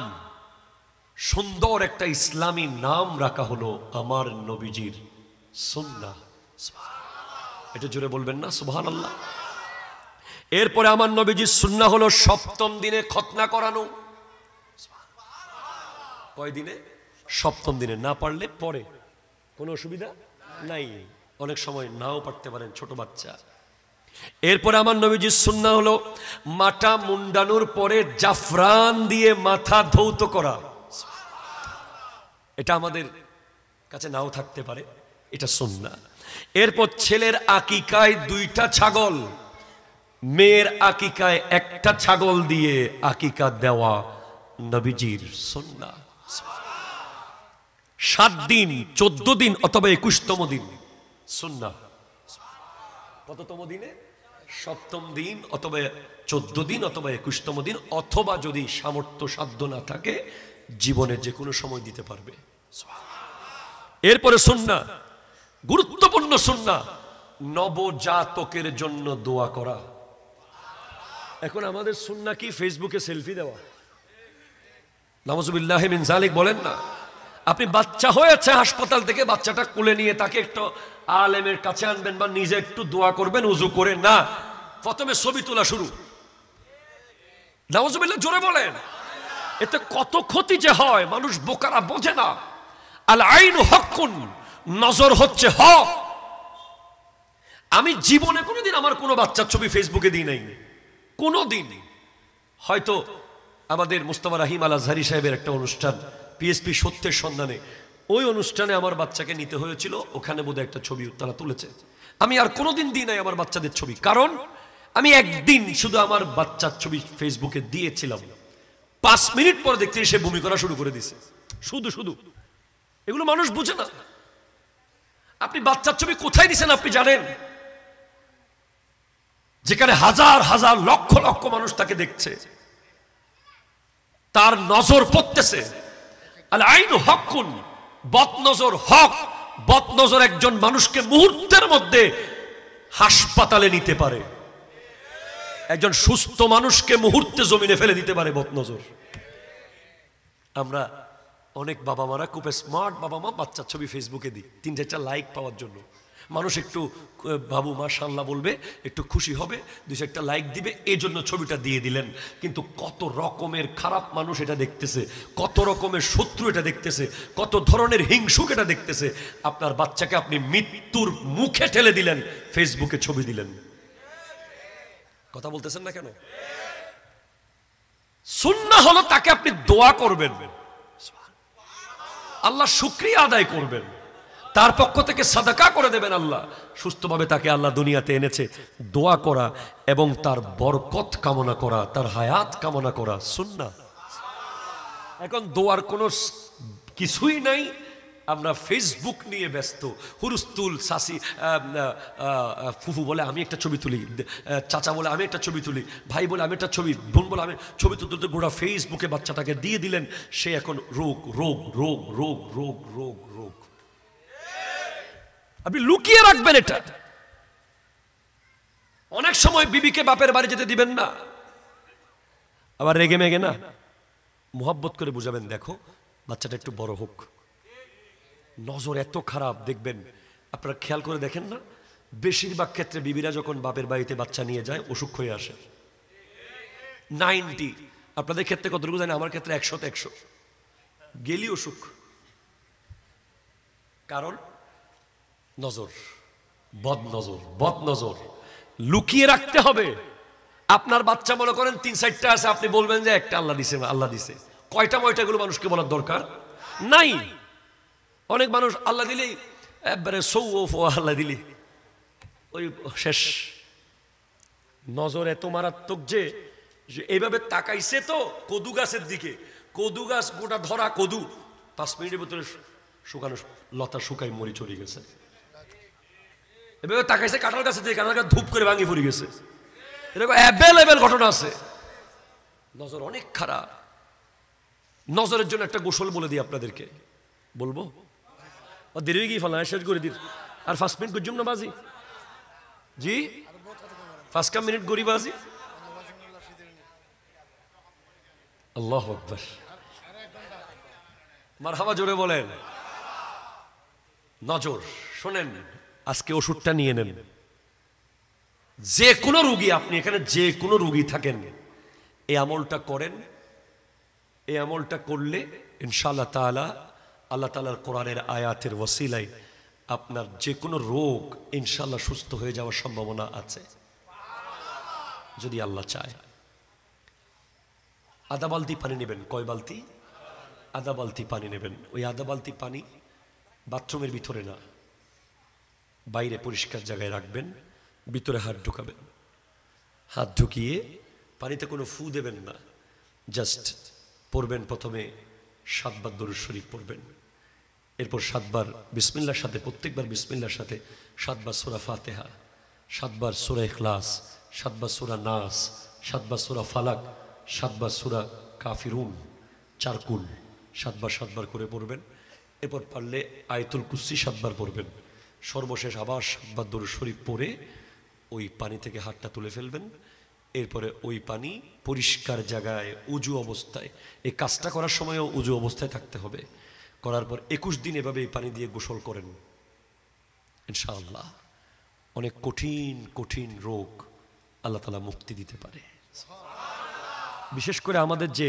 সুন্দর একটা ইসলামী নাম রাখা হলো আমার নবীজির সুন্নাহ। এটা জোরে বলবেন না সুবহানাল্লাহ। এরপরে আমার নবীজির সুন্নাহ হলো 7ম দিনে খতনা করানো। কয় দিনে? 7ম দিনে। না পারলে পরে, কোনো অসুবিধা নাই, অনেক সময় নাও পারতে পারেন, ছোট বাচ্চা। এরপরে আমার নবীজির সুন্নাহ হলো মাথা মুন্ডানোর পরে জাফরান দিয়ে মাথা ধৌত করা। এটা আমাদের কাছে নাও থাকতে পারে, এটা সুন্নাহ। এরপর ছেলের আকিকায় 2টা ছাগল, মেয়ের আকিকায় 1টা ছাগল দিয়ে আকিকা দেওয়া নবীজির সুন্নাহ। 7 দিন, 14 দিন অথবা 21তম দিন সুন্নাহ। কততম দিনে? 7ম দিন অথবা 14 দিন অথবা 21তম দিন, অথবা যদি সামর্থ্য সাধ্য না থাকে জীবনে যে কোনো সময় দিতে পারবে। এরপরে সুন্নাহ গুরুত্বপূর্ণ সুন্নাহ নবজাতকের জন্য দোয়া করা। এখন আমাদের সুন্নাহ কি ফেসবুকে সেলফি দেওয়া? নাউযুবিল্লাহি মিন যালিক বলেন না। আপনি বাচ্চা হয়েছে হাসপাতাল থেকে বাচ্চাটা কোলে নিয়ে তাকে একটু আলেমের কাছে আনবেন বা নিজে একটু দোয়া করবেন উযু করে, না প্রথমে ছবি তোলা শুরু। নাউযুবিল্লাহ জোরে বলেন। এতে কত ক্ষতি যে হয় মানুষ বোকারা বোঝে না। আল আইনু হক্কুন, নজর হচ্ছে হক। আমি জীবনে কোনোদিন আমার কোনো বাচ্চার ছবি ফেসবুকে দিই নাই, কোনোদিন। হয়তো আমাদের মুস্তাফা রাহিম আল আজহারি সাহেবের একটা অনুষ্ঠান পিএসপি সত্যের সন্ধানে, ওই অনুষ্ঠানে আমার বাচ্চাকে নিতে হয়েছিল, ওখানে বোধহয় একটা ছবি তারা তুলেছে। আমি আর কোনোদিন দিই নাই আমার বাচ্চাদের ছবি, কারণ আমি একদিন শুধু আমার বাচ্চার ছবি ফেসবুকে দিয়েছিলাম, 5 মিনিট পর দেখতে সে বমি করা শুরু করে দিছে। শুধু শুধু এগুলো মানুষ বুঝে না। আপনি বাচ্চার ছবি কোথায় দিছেন আপনি জানেন? যেখানে হাজার হাজার লক্ষ লক্ষ মানুষ তাকে দেখছে, তার নজর পড়তেছে। আল আইনু হক্কুন, বদনজর হক। বদনজর একজন মানুষকে মুহূর্তের মধ্যে হাসপাতালে নিতে পারে, একজন সুস্থ মানুষকে মুহূর্তে জমিনে ফেলে দিতে পারে বদনজর। আমরা অনেক বাবা মারা খুব স্মার্ট বাবা মা বাচ্চার ছবি ফেসবুকে দিই 3-4টা লাইক পাওয়ার জন্য। মানুষ একটু বাবু মাশাআল্লাহ বলবে, একটু খুশি হবে, 2-4টা লাইক দিবে, এই জন্য ছবিটা দিয়ে দিলেন। কিন্তু কত রকমের খারাপ মানুষ এটা দেখতেছে, কত রকমের শত্রু এটা দেখতেছে, কত ধরনের হিংসুক এটা দেখতেছে। আপনার বাচ্চাকে আপনি মৃত্যুর মুখে ঠেলে দিলেন, ফেসবুকে ছবি দিলেন। কথা বলতেছেন না কেন? সুন্নাহ হলো তাকে আপনি দোয়া করবেন, আল্লাহ শুকরিয়া আদায় করবেন, তার পক্ষ থেকে সাদাকা করে দেবেন। আল্লাহ সুস্থভাবে তাকে আল্লাহ দুনিয়াতে এনেছে, দোয়া করা এবং তার বরকত কামনা করা, তার হায়াত কামনা করা সুন্নাহ। এখন দোয়ার কোনো কিছুই নাই, আমরা ফেসবুক নিয়ে ব্যস্ত। হুরুস্তুল সাসি ফুফু বলে আমি একটা ছবি তুলি, চাচা বলে আমি একটা ছবি তুলি, ভাই বলে আমি একটা ছবি, বোন বলে আমি ছবি তুলতে গোড়া ফেসবুকে বাচ্চাটাকে দিয়ে দিলেন। সে এখন রোগ রোগ রোগ রোগ রোগ রোগ রোগ। আপনি লুকিয়ে রাখবেন এটা। অনেক সময় বিবিকে বাপের বাড়ি যেতে দিবেন না, আবার রেগে মেগে না, মোহাব্বত করে বুঝাবেন, দেখো বাচ্চাটা একটু বড় হোক। নজর এত খারাপ দেখবেন, আপনারা খেয়াল করে দেখেন না, বেশিরভাগ ক্ষেত্রে বিবিরা যখন বাপের বাড়িতে বাচ্চা নিয়ে যায় অসুখ হয়ে আসে। 90, আপনাদের ক্ষেত্রে কতটুকু জানি, আমার ক্ষেত্রে 100-100 গেলি অসুখ। কারণ নজর, বদনজর, বদনজর লুকিয়ে রাখতে হবে। আপনার বাচ্চা মনে করেন 3-4টা আছে, আপনি বলবেন যে একটা আল্লাহ দিছে, আল্লাহ দিছে। কয়টা ময়টাগুলো মানুষকে বলার দরকার নাই। অনেক মানুষ আল্লাহ দিলেই একবারে সৌফ, আল্লাহ দিলি ওই শেষ। নজর এত মারাত্মক যে এইভাবে তাকাইছে তো কদু গাছের দিকে, কদু গাছ গোটা ধরা কদু, 5 মিনিটের ভিতরে শুকানো লতা শুকাই মরি চলে গেছে। এভাবে তাকাইছে কাঁঠাল গাছের দিকে, কাঁঠাল গাছ ধূপ করে ভাঙি পড়ে গেছে। এরকম অ্যাভেলেবেল ঘটনা আছে। নজর অনেক খারাপ। নজরের জন্য একটা গোসল বলে দিই আপনাদেরকে, বলবো দেরি হয়ে গিয়ে ফেলা শেষ করে দিন। আর 5 মিনিট গুজুম না বাজি জি, 5 মিনিট গড়ি বাজি। আল্লাহু আকবার, মারহাবা জোরে বলেন। নজর শোনেন, আজকে ওষুধটা নিয়ে নেন। যে কোনো রোগী, আপনি এখানে যে কোনো রোগী থাকেন, এই আমলটা করেন। এই আমলটা করলে ইনশাআল্লাহ তাআলা আল্লাহ তাআলার কোরআনের আয়াতের ওসিলায় আপনার যে কোনো রোগ ইনশাআল্লাহ সুস্থ হয়ে যাওয়ার সম্ভাবনা আছে, যদি আল্লাহ চায়। আধা বালতি পানি নেবেন। কয় বালতি? আধা বালতি পানি নেবেন। ওই আধা বালতি পানি বাথরুমের ভিতরে না, বাইরে পরিষ্কার জায়গায় রাখবেন। ভিতরে হাত ঢুকাবেন। হাত ঢুকিয়ে পানিতে কোনো ফু দেবেন না, জাস্ট পড়বেন। প্রথমে 7 বার দরুদ শরীফ পড়বেন, এরপর 7 বার বিসমিল্লাহর সাথে, প্রত্যেকবার বিসমিল্লাহর সাথে 7 বার সূরা ফাতিহা, 7 বার সূরা ইখলাস, 7 বার সূরা নাস, 7 বার সূরা ফালাক, 7 বার সূরা কাফিরুন, 4 কুল 7 বার করে পড়বেন। এরপর পারলে আয়াতুল কুরসি 7 বার পড়বেন। সর্বশেষ আবার 7 বার দরুদ শরীফ পড়ে ওই পানি থেকে হাতটা তুলে ফেলবেন। এরপরে ওই পানি পরিষ্কার জায়গায় উজু অবস্থায়, এই কাজটা করার সময়ও উজু অবস্থায় থাকতে হবে। করার পর 21 দিন এভাবে এই পানি দিয়ে গোসল করেন, ইনশাআল্লাহ অনেক কঠিন কঠিন রোগ আল্লাহ তাআলা মুক্তি দিতে পারে। বিশেষ করে আমাদের যে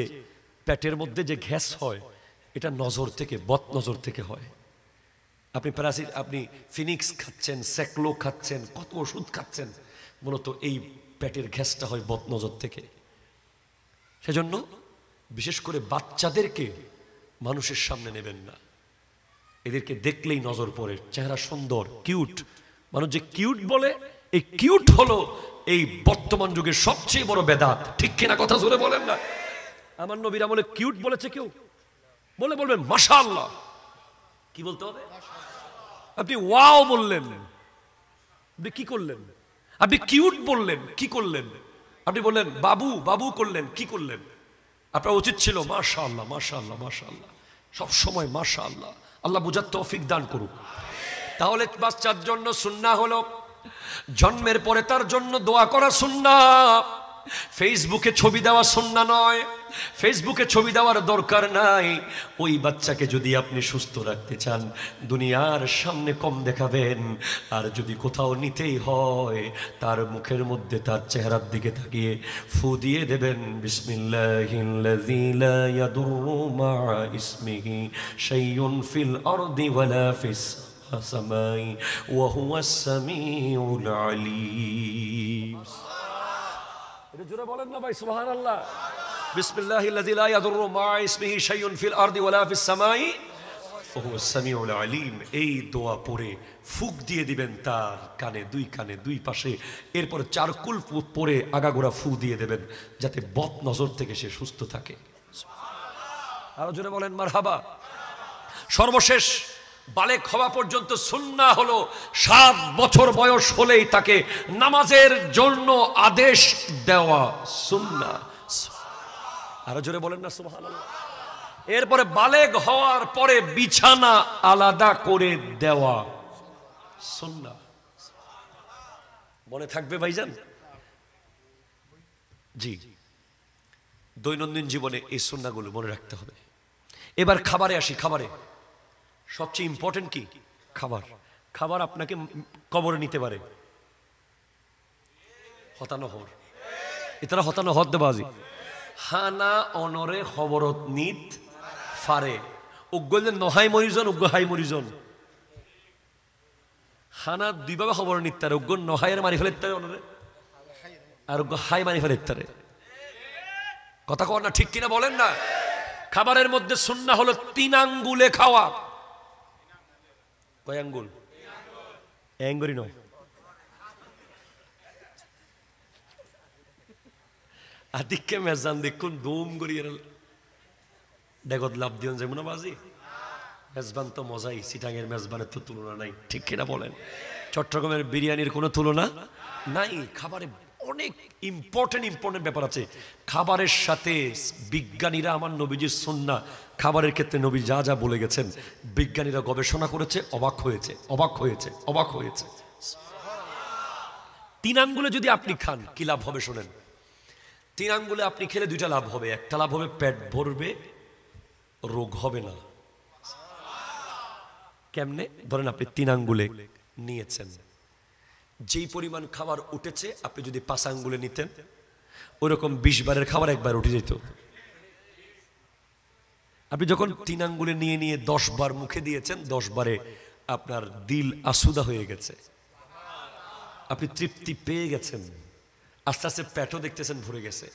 পেটের মধ্যে যে গ্যাস হয়, এটা নজর থেকে, বদ নজর থেকে হয়। আপনি ফিনিক্স খাচ্ছেন, স্যাকলো খাচ্ছেন, কত ওষুধ খাচ্ছেন, মূলত এই পেটের গ্যাসটা হয় বদ নজর থেকে। সেজন্য বিশেষ করে বাচ্চাদেরকে মানুষের সামনে নেবেন না, এদেরকে দেখলেই নজর পড়ে। চেহারা সুন্দর, কিউট, মানুষ যে কিউট বলে, এই কিউট হলো এই বর্তমান যুগের সবচেয়ে বড় বেদাত। ঠিক কিনা কথা জোরে বলেন না? আমার নবীর আমলে কিউট বলেছে কেউ? বলবেন মাশাআল্লাহ। কি বলতে হবে? আপনি ওয়াও বললেন, আপনি কি করলেন? আপনি কিউট বললেন, কি করলেন? আপনি বললেন বাবু বাবু করলেন, কি করলেন? আপনার উচিত ছিল মাশাআল্লাহ মাশাআল্লাহ মাশাআল্লাহ, সব সময় মাশাআল্লাহ। আল্লাহ বুঝার তৌফিক দান করুক। তাহলে বাচ্চার জন্য সুন্নাহ হলো জন্মের পরে তার জন্য দোয়া করা সুন্নাহ। ফেসবুকে ছবি দেওয়া সুন্নাহ নয়, ফেসবুকে ছবি দেওয়ার দরকার নাই। ওই বাচ্চাকে যদি আপনি সুস্থ রাখতে চান, দুনিয়ার সামনে কম দেখাবেন, আর যদি কোথাও নিতেই হয় তার মুখের মধ্যে তার চেহারার দিকে তাকিয়ে ফু দিয়ে দেবেন, বিসমিল্লাহিল্লাযী লা ইয়াদুররু মা'a ইসমিহি শাইউন ফিল আরদি ওয়ালা ফিস সামাই ওয়া হুয়াস সামিউল আলীম। এটা জোরে বলেন না ভাই, সুবহানাল্লাহ। বিসমিল্লাহিল্লাযী লা ইয়াদুররু মা'a ইসমিহি শাইউন ফিল আরদি ওয়ালা ফিস সামাই ওয়া হুয়াস সামিউল আলীম। এই দোয়া পড়ে ফুক দিয়ে দিবেন তার কানে, দুই পাশে। এরপর চারকুল পরে আগাগোড়া ফু দিয়ে দেবেন, যাতে বদ নজর থেকে সে সুস্থ থাকে। আরো জোরে বলেন মারহাবা। সর্বশেষ বালেগ হওয়া পর্যন্ত সুন্নাহ হলো 7 বছর বয়স হলেই তাকে নামাজের জন্য আদেশ দেওয়া সুন্নাহ। আরো জোরে বলেন না সুবহানাল্লাহ। এরপরে বালেগ হওয়ার পরে বিছানা আলাদা করে দেওয়া সুন্নাহ। মনে থাকবে ভাইজান? জি, দৈনন্দিন জীবনে এই সুন্নাহগুলো মনে রাখতে হবে। এবার খাবারে আসি। খাবারে সবচেয়ে ইম্পর্টেন্ট কি? খাবার। খাবার আপনাকে কবরে নিতে পারে। হতানো হর এতারা হতানো হদ দেবাজি হানা অনরে খবরত নিত ফারে উগ্গলে নহাই মরিজন উগ্গ হাই মরিজন হানা দুইভাবে খবর নিতে উগ্গ নহাইয়ের মারি ফেলে অনরে আর উগ্গ হাই মারি ফেলে। কথা কর না, ঠিক কিনা বলেন না? খাবারের মধ্যে সুন্নাহ হলো 3 আঙ্গুলে খাওয়া। কয় আঙ্গুল? অ্যাঙ্গুরি নয়, আদিকে মেজান দেখুন দম গড়িয়ে দেখত লাভ দিন যেমন বাজি। মেজবান তো মজাই, চিটাঙের মেজবানের তো তুলনা নাই। ঠিক কিনা বলেন? চট্টগ্রামের বিরিয়ানির কোনো তুলনা নাই। খাবারে অনেক ইম্পর্টেন্ট ব্যাপার আছে। খাবারের সাথে বিজ্ঞানীরা, আমার নবীজির সুন্নাহ, খাবারের ক্ষেত্রে নবী যা যা বলে গেছেন, বিজ্ঞানীরা গবেষণা করেছে, অবাক হয়েছে। 3 আঙ্গুলে যদি আপনি খান কি লাভ হবে শোনেন। 3 আঙ্গুলে আপনি খেলে 2টা লাভ হবে। একটা লাভ হবে পেট ভরবে, রোগ হবে না। কেমনে? ধরেন আপনি 3 আঙ্গুলে নিয়েছেন, যেই পরিমাণ খাবার উঠেছে আপনি যদি 5 আঙ্গুলে নিতেন, ওইরকম 20 বারের খাবার একবার উঠে যেত। আপনি যখন 3 আঙ্গুলে নিয়ে 10 বার মুখে দিয়েছেন, 10 বারে আপনার দিল আসুদা হয়ে গেছে, আপনি তৃপ্তি পেয়ে গেছেন। আস্তে আস্তে পেটও দেখতেছেন ভরে গেছে,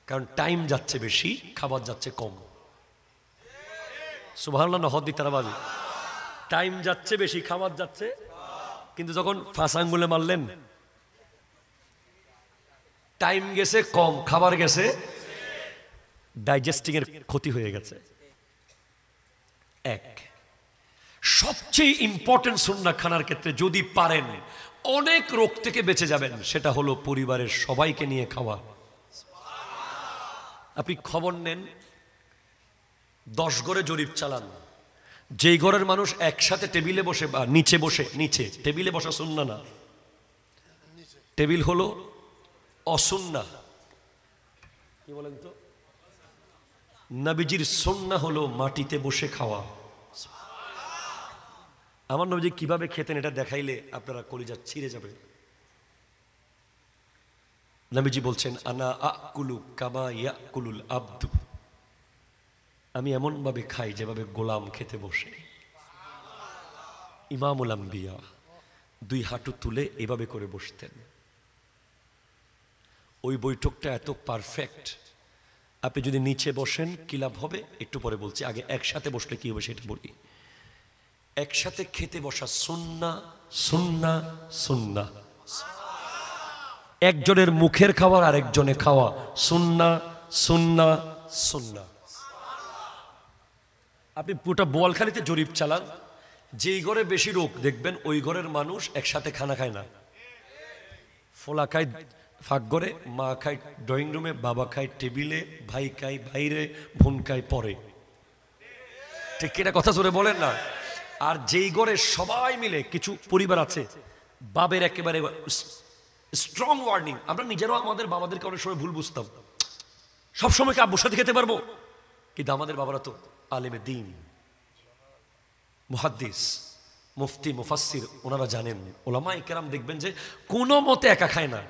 কারণ টাইম যাচ্ছে বেশি, খাবার যাচ্ছে কম। সুবহানাল্লাহ না হদ্দি তারাবাজি। টাইম যাচ্ছে বেশি, খাবার যাচ্ছে, কিন্তু যখন 5 আঙ্গুলে মারলেন, টাইম গেছে কম, খাবার গেছে, ডাইজেস্টিং এর ক্ষতি হয়ে গেছে। এক সবচেয়ে ইম্পর্টেন্ট সুন্নাহ খানার ক্ষেত্রে যদি পারেন অনেক রোগ থেকে বেঁচে যাবেন, সেটা হলো পরিবারের সবাইকে নিয়ে খাওয়া। আপনি খবর নেন, 10 ঘরে জরিপ চালান, যেই ঘরের মানুষ একসাথে টেবিলে বসে বা নিচে বসে, নিচে টেবিলে বসা সুন্নাহ না, টেবিল হলো অসুন্নাহ। কি বলেন তো? নবীজির সুন্নাহ হলো মাটিতে বসে খাওয়া। আমার নবীজি কিভাবে খেতেন এটা দেখাইলে আপনারা কলিজা ছিঁড়ে যাবে। নবীজি বলছেন, আনা আকুলু কামা ইয়াকুলুল আবদু, আমি এমন ভাবে খাই যেভাবে গোলাম খেতে বসে। ইমামুল আম্বিয়া দুই হাঁটু তুলে এভাবে করে বসতেন। ওই বৈঠকটা এত পারফেক্ট, আপনি যদি নিচে বসেন কি লাভ হবে একটু পরে বলছি, আগে একসাথে বসলে কি হবে সেটা বলি। একসাথে খেতে বসা সুন্নাহ, সুন্নাহ, সুন্নাহ। একজনের মুখের খাবার আরেকজনে খাওয়া সুন্নাহ, সুন্নাহ, সুন্নাহ। আপনি পুরোটা বোয়ালখালীতে জরিপ চালান, যেই ঘরে বেশি রোগ দেখবেন ওই ঘরের মানুষ একসাথে খানা খায় না। ফোলা খায় ফাঁক ঘরে, মা খায় ড্রয়িং রুমে, বাবা খায় টেবিলে, ভাই খায় বাইরে, বোন খায় পরে। ঠিক কিনা কথা জোরে বলেন না? আর যেই ঘরে সবাই মিলে, কিছু পরিবার আছে বাবের একেবারে স্ট্রং ওয়ার্নিং, আমরা নিজেরাও আমাদের বাবাদেরকে অনেক সময় ভুল বুঝতাম, সবসময় কি আব্বুর সাথে খেতে পারবো? কিন্তু আমাদের বাবারা তো আলেমে দ্বীন, মুহাদ্দিস, মুফতি, মুফাসসির, ওনারা জানেন। ওলামায়ে কেরাম দেখবেন যে কোনো মতে একা খায় না।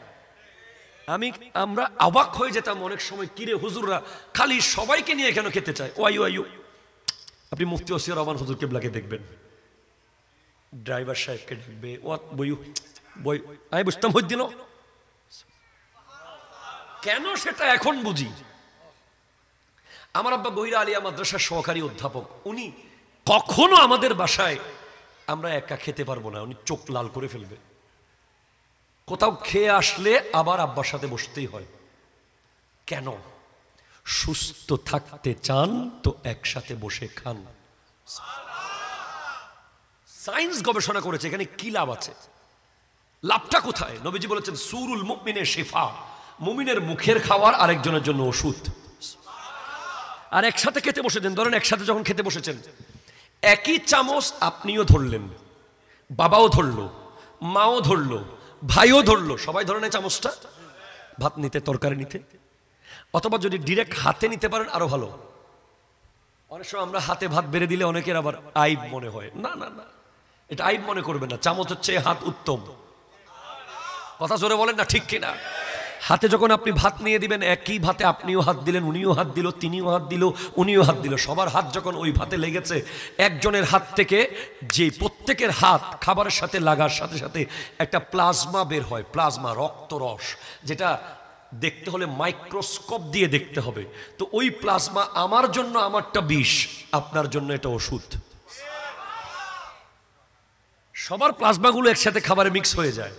আমরা অবাক হয়ে যেতাম অনেক সময়, কিরে হুজুররা খালি সবাইকে নিয়ে কেন খেতে চায়? ও আয়ু আয়ু, আপনি মুফতি ওসির রহমান হুজুর কেবলাকে দেখবেন, ড্রাইভার সাহেবকে ডাকবে, ও বইউ বই, আমি বুঝতাম হই দিল কেন, সেটা এখন বুঝি। আমার আব্বা বহিরা আলিয়া মাদ্রাসার সহকারী অধ্যাপক, উনি কখনো আমাদের বাসায় আমরা একা খেতে পারবো না, উনি চোখ লাল করে ফেলবে। কোথাও খেয়ে আসলে আবার আব্বার সাথে বসতেই হয়। কেন? সুস্থ থাকতে চান তো একসাথে বসে খান। সায়েন্স গবেষণা করেছে এখানে কি লাভ আছে, লাভটা কোথায়? নবীজি বলেছেন, সুরুল মুমিনের শিফা, মুমিনের মুখের খাবার আরেকজনের জন্য ওষুধ। আর একসাথে খেতে বসেছেন, ধরেন একসাথে যখন খেতে বসেছেন, একই চামচ আপনিও ধরলেন, বাবাও ধরলো, মাও ধরলো, ভাইও ধরলো, সবাই ধরে নেয় চামচটা ভাত নিতে, তরকারি নিতে। অথবা যদি ডিরেক্ট হাতে নিতে পারেন আরো ভালো। অনেক সময় আমরা হাতে ভাত বেড়ে দিলে অনেকের আবার আইব মনে হয়, না না না, এটা আইব মনে করবেন না, চামচ হচ্ছে হাত উত্তম। কথা জোরে বলেন না, ঠিক কিনা? হাতে যখন আপনি ভাত নিয়ে দিবেন, একই ভাতে আপনিও হাত দিলেন, উনিও হাত দিল, তিনিও হাত দিল, উনিও হাত দিল, সবার হাত যখন ওই ভাতে লেগেছে, একজনের হাত থেকে যে প্রত্যেকের হাত খাবারের সাথে লাগার সাথে সাথে একটা প্লাজমা বের হয়, প্লাজমা, রক্তরস, যেটা দেখতে হলে মাইক্রোস্কোপ দিয়ে দেখতে হবে। তো ওই প্লাজমা আমার জন্য আমারটা বিষ, আপনার জন্য এটা ওষুধ। সবার প্লাজমাগুলো একসাথে খাবারে মিক্স হয়ে যায়,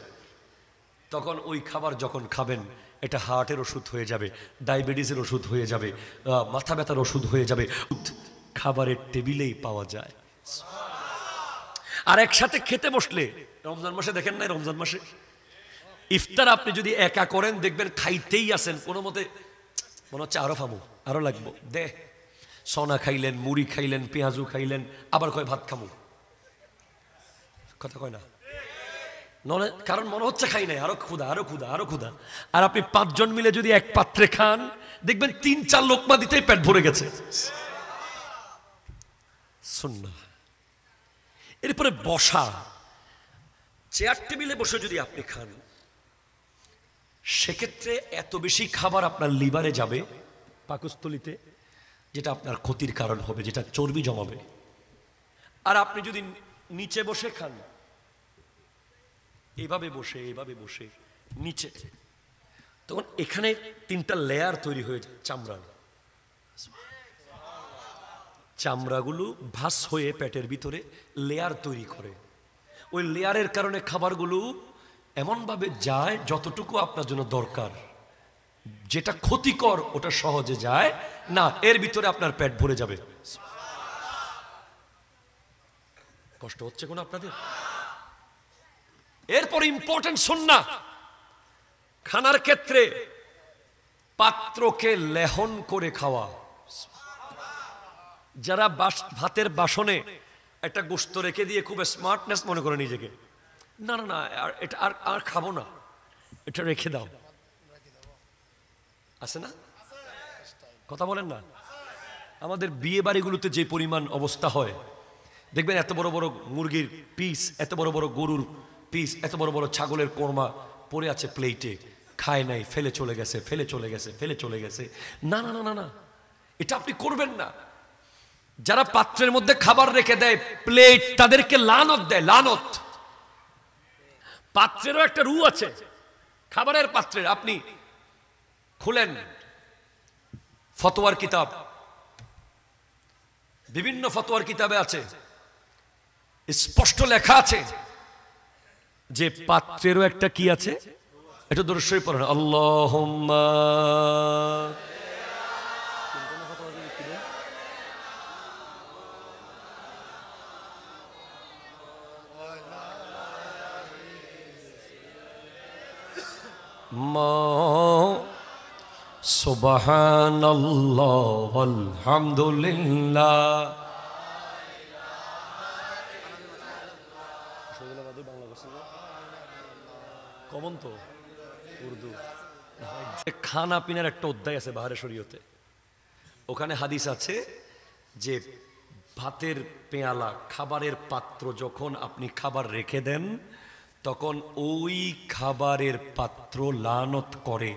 তখন ওই খাবার যখন খাবেন, এটা হার্টের ওষুধ হয়ে যাবে, ডায়াবেটিসের ওষুধ হয়ে যাবে, মাথা ব্যথার ওষুধ হয়ে যাবে, খাবারের টেবিলেই পাওয়া যায়। আর একসাথে খেতে বসলে, রমজান মাসে দেখেন না, রমজান মাসে ইফতার আপনি যদি একা করেন, দেখবেন খাইতেই আছেন, কোনো মতে মনে হচ্ছে আরো খামু, আরো লাগবো, দে সোনা খাইলেন, মুড়ি খাইলেন, পেঁয়াজু খাইলেন, আবার কয় ভাত খামু, কথা কয় না, কারণ মনে হচ্ছে খাই নাই, আরো ক্ষুধা, আরো ক্ষুধা, আরো ক্ষুধা। আর আপনি 5 জন মিলে যদি এক পাত্রে খান, দেখবেন 3-4 লোকমা দিতেই পেট ভরে গেছে। সুন্নাহ। এরপরে বসা, চেয়ার টেবিলে বসে যদি আপনি খান, সেক্ষেত্রে এত বেশি খাবার আপনার লিভারে যাবে, পাকস্থলিতে, যেটা আপনার ক্ষতির কারণ হবে, যেটা চর্বি জমাবে। আর আপনি যদি নিচে বসে খান, এইভাবে বসে, এইভাবে বসে নিচে, তখন এখানে 3টা লেয়ার তৈরি হয়ে যায় চামড়ার। চামড়াগুলো ভাঁজ হয়ে পেটের ভিতরে লেয়ার তৈরি করে। ওই লেয়ারের কারণে খাবারগুলো এমনভাবে যায় যতটুকু আপনার জন্য দরকার, যেটা ক্ষতিকর ওটা সহজে যায় না, এর ভিতরে আপনার পেট ভরে যাবে। কষ্ট হচ্ছে কোন আপনাদের? এরপর ইম্পর্টেন্ট সুন্নাহ, খানার ক্ষেত্রে পাত্রকে লেহন করে খাওয়া। যারা ভাতের বাসনে একটা গোশত রেখে দিয়ে খুব স্মার্টনেস মনে করে নিজেকে, না না না আর এটা আর আর খাবো না, এটা রেখে দাও। আছে না? কথা বলেন না। আমাদের বিয়ে বাড়িগুলোতে যে পরিমাণ অবস্থা হয়, দেখবেন এত বড় বড় মুরগির পিস, এত বড় বড় গরুর পিস, এত বড় বড় ছাগলের কোরমা পড়ে আছে প্লেটে, খায় নাই, ফেলে চলে গেছে, ফেলে চলে গেছে, ফেলে চলে গেছে। না না না না না, এটা আপনি করবেন না। যারা পাত্রের মধ্যে খাবার রেখে দেয় প্লেট, তাদেরকে লানত দেয়, লানত। পাত্রেরও একটা রু আছে, খাবারের পাত্রের। আপনি খুলেন ফতোয়ার কিতাব, বিভিন্ন ফতোয়ার কিতাবে আছে, স্পষ্ট লেখা আছে যে পাত্রেরও একটা কি আছে। এটা দর্শই পড়েন, আল্লাহুম্মা সুবহানাল্লাহ আলহামদুলিল্লাহ। কমন তো উর্দু। খানা পিনার একটা অধ্যায় আছে বাহারে শরীয়তে, ওখানে হাদিস আছে যে ভাতের পেয়ালা, খাবারের পাত্র যখন আপনি খাবার রেখে দেন, তখন ওই খাবারের পাত্র লানত করে।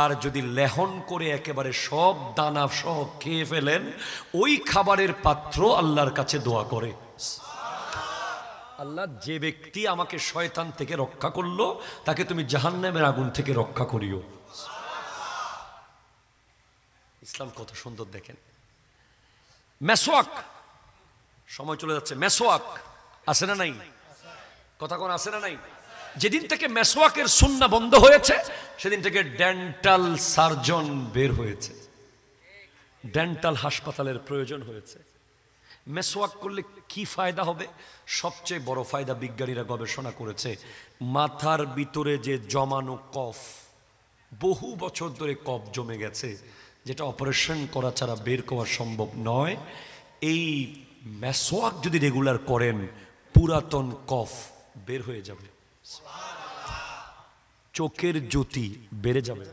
আর যদি লেহন করে একেবারে সব দানা সহ খেয়ে ফেলেন, ওই খাবারের পাত্র আল্লাহর কাছে দোয়া করে, আল্লাহ যে ব্যক্তি আমাকে শয়তান থেকে রক্ষা করলো, তাকে তুমি জাহান্নামের আগুন থেকে রক্ষা করিও। ইসলাম কত সুন্দর দেখেন। মেসওয়াক, সময় চলে যাচ্ছে। মেসওয়াক আছে না নাই? কথা কোন আছে না নাই? যেদিন থেকে মেসওয়াকের সুন্নাহ বন্ধ হয়েছে, সেদিন থেকে ডেন্টাল সার্জন বের হয়েছে, ডেন্টাল হাসপাতালের প্রয়োজন হয়েছে। মেসওয়াক করলে কি ফায়দা হবে? সবচেয়ে বড় ফায়দা বিজ্ঞানীরা গবেষণা করেছে, মাথার ভিতরে যে জমানো কফ, বহু বছর ধরে কফ জমে গেছে, যেটা অপারেশন করা ছাড়া বের করা সম্ভব নয়, এই মেসওয়াক যদি রেগুলার করেন, পুরাতন কফ বের হয়ে যাবে, চোখের জ্যোতি বেড়ে যাবে,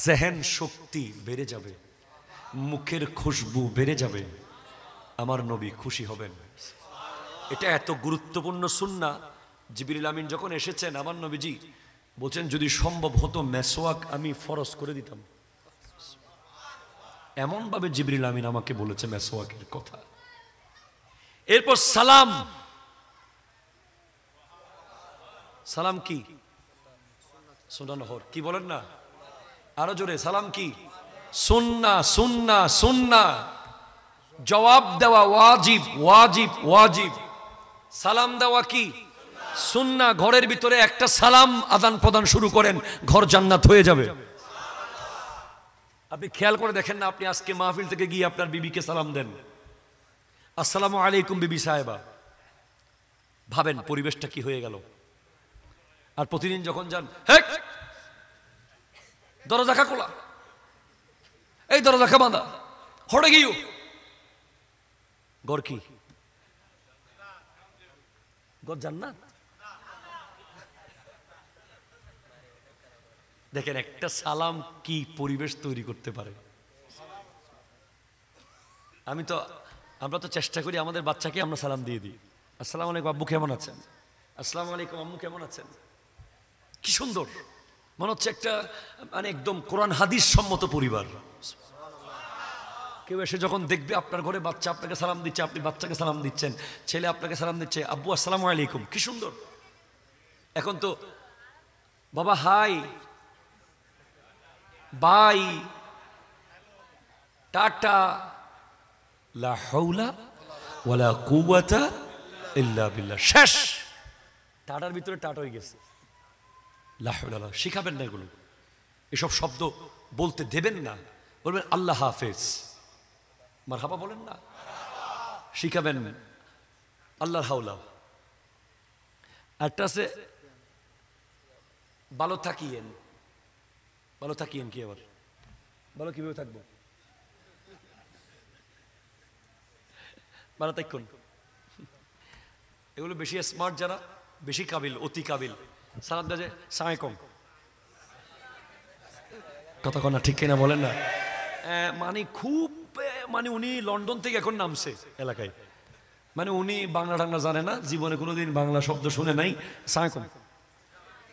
জেহেন শক্তি বেড়ে যাবে, মুখের খুশবু বেড়ে যাবে, আমার নবী খুশি হবেন। এটা এত গুরুত্বপূর্ণ সুন্নাহ। জিবরিল আমিন যখন এসেছেন, আমার নবীজি বলছেন যদি সম্ভব হতো মেসওয়াক আমি ফরজ করে দিতাম। এমন ভাবে জিবরিল আমিন আমাকে বলেছে মেসওয়াকের কথা। এরপর সালাম, সালাম কি? সুন্নাহ, কি বলেন না আরো জোরে? সালাম কি? সুন্নাহ, সুন্নাহ, সুন্নাহ। জবাব দেওয়া ওয়াজিব, ওয়াজিব, ওয়াজিব। সালাম দেওয়া কি? সুন্নাহ। ঘরের ভিতরে একটা সালাম আদান প্রদান শুরু করেন, ঘর জান্নাত হয়ে যাবে। আপনি খেয়াল করে দেখেন না, আপনি আজকে মাহফিল থেকে গিয়ে আপনার বিবিকে সালাম দেন, আসসালামু আলাইকুম বিবি সাহেবা, ভাবেন পরিবেশটা কি হয়ে গেল। আর প্রতিদিন যখন যান, হেক দরজা খা খোলা, এই দরজা খা বাঁধা, হটে গিয়ে গর কি গর জান্নাত। দেখেন একটা সালাম কি পরিবেশ তৈরি করতে পারে। আমরা তো চেষ্টা করি আমাদের বাচ্চাকে আমরা সালাম দিয়ে দিই, আসসালামু আলাইকুম আব্বু কেমন আছেন, আসসালামু আলাইকুম আম্মু কেমন আছেন। কি সুন্দর, মনে হচ্ছে একটা মানে একদম কোরআন হাদিস সম্মত পরিবার। কেউ এসে যখন দেখবে আপনার ঘরে বাচ্চা আপনাকে সালাম দিচ্ছে, আপনি বাচ্চাকে সালাম দিচ্ছেন, ছেলে আপনাকে সালাম দিচ্ছে, আব্বু আসসালামু আলাইকুম, কি সুন্দর। এখন তো বাবা হাই, বাই, টাটা, লা হাওলা ওয়ালা কুওয়াতা ইল্লা বিল্লাহ, শেষ। টাটার ভিতরে টাটা হয়ে গেছে। লা হাওলা শিখাবেন না, এগুলো এসব শব্দ বলতে দেবেন না। বলবেন আল্লাহ হাফেজ, মারহাবা বলেন না, শিখাবেন আল্লাহর হাওলা। একটা আছে ভালো থাকিয়েন, ভালো থাকিয়েন কি আবার, ভালো কিভাবে থাকবো, ভালো থাকুন, এগুলো বেশি স্মার্ট যারা, বেশি কাবিল, অতি কাবিল। সালাম দাজে সালামালাইকুম, কথা কনা ঠিক কিনা বলেন না? মানে খুব মানে উনি লন্ডন থেকে এখন নামছে এলাকায়, মানে উনি বাংলা টাংলা জানে না, জীবনে কোনোদিন বাংলা শব্দ শুনে নাই। সালামালাইকুম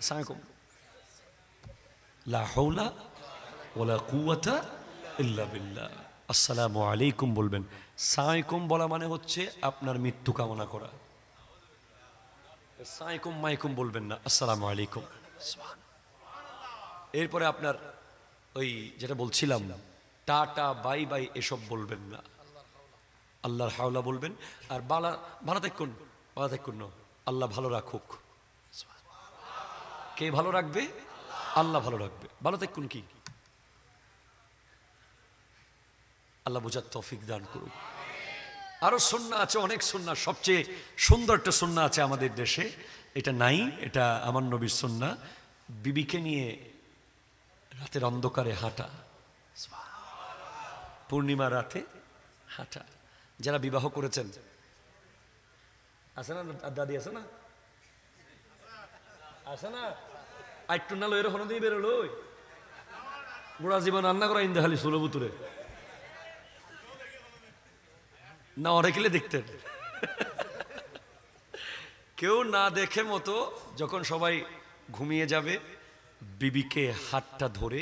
সালামালাইকুম, লা হাওলা ওয়ালা কুওয়াতা ইল্লা বিল্লাহ, আসসালামু আলাইকুম বলবেন। সালামালাইকুম বলা মানে হচ্ছে আপনার মৃত্যু কামনা করা। সালামালাইকুম মাইকুম বলবেন না, আসসালামু আলাইকুম। এরপরে আপনার ওই যেটা বলছিলাম টাটা বাই বাই এসব বলবেন না, আল্লাহর হাওলা বলবেন। আর ভালো থাকুন, ভালো থাকুন, আল্লাহ ভালো রাখুক। কে ভালো রাখবে? আল্লাহ ভালো রাখবে। ভালো থাকুন কি? আল্লাহ বুঝার তৌফিক দান করুক। আরো সুন্নাহ আছে, অনেক সুন্নাহ। সবচেয়ে সুন্দর একটা সুন্নাহ আছে আমাদের দেশে, এটা নাই, এটা আমার নবীর সুন্নাহ। বিবিকে নিয়ে রাতের অন্ধকারে হাঁটা, পূর্ণিমা রাতে হাঁটা। যারা বিবাহ করেছেন আছে না, দাদি আছে না, আছে না, আইটু না লইরে হন দিয়ে বেরোলো বুড়া জীবন রান্না করা ইন্দাহালি ষোলো বুতুরে না, অনেকেলে দেখতেন কেউ না দেখে মতো যখন সবাই ঘুমিয়ে যাবে, বিবিকে হাতটা ধরে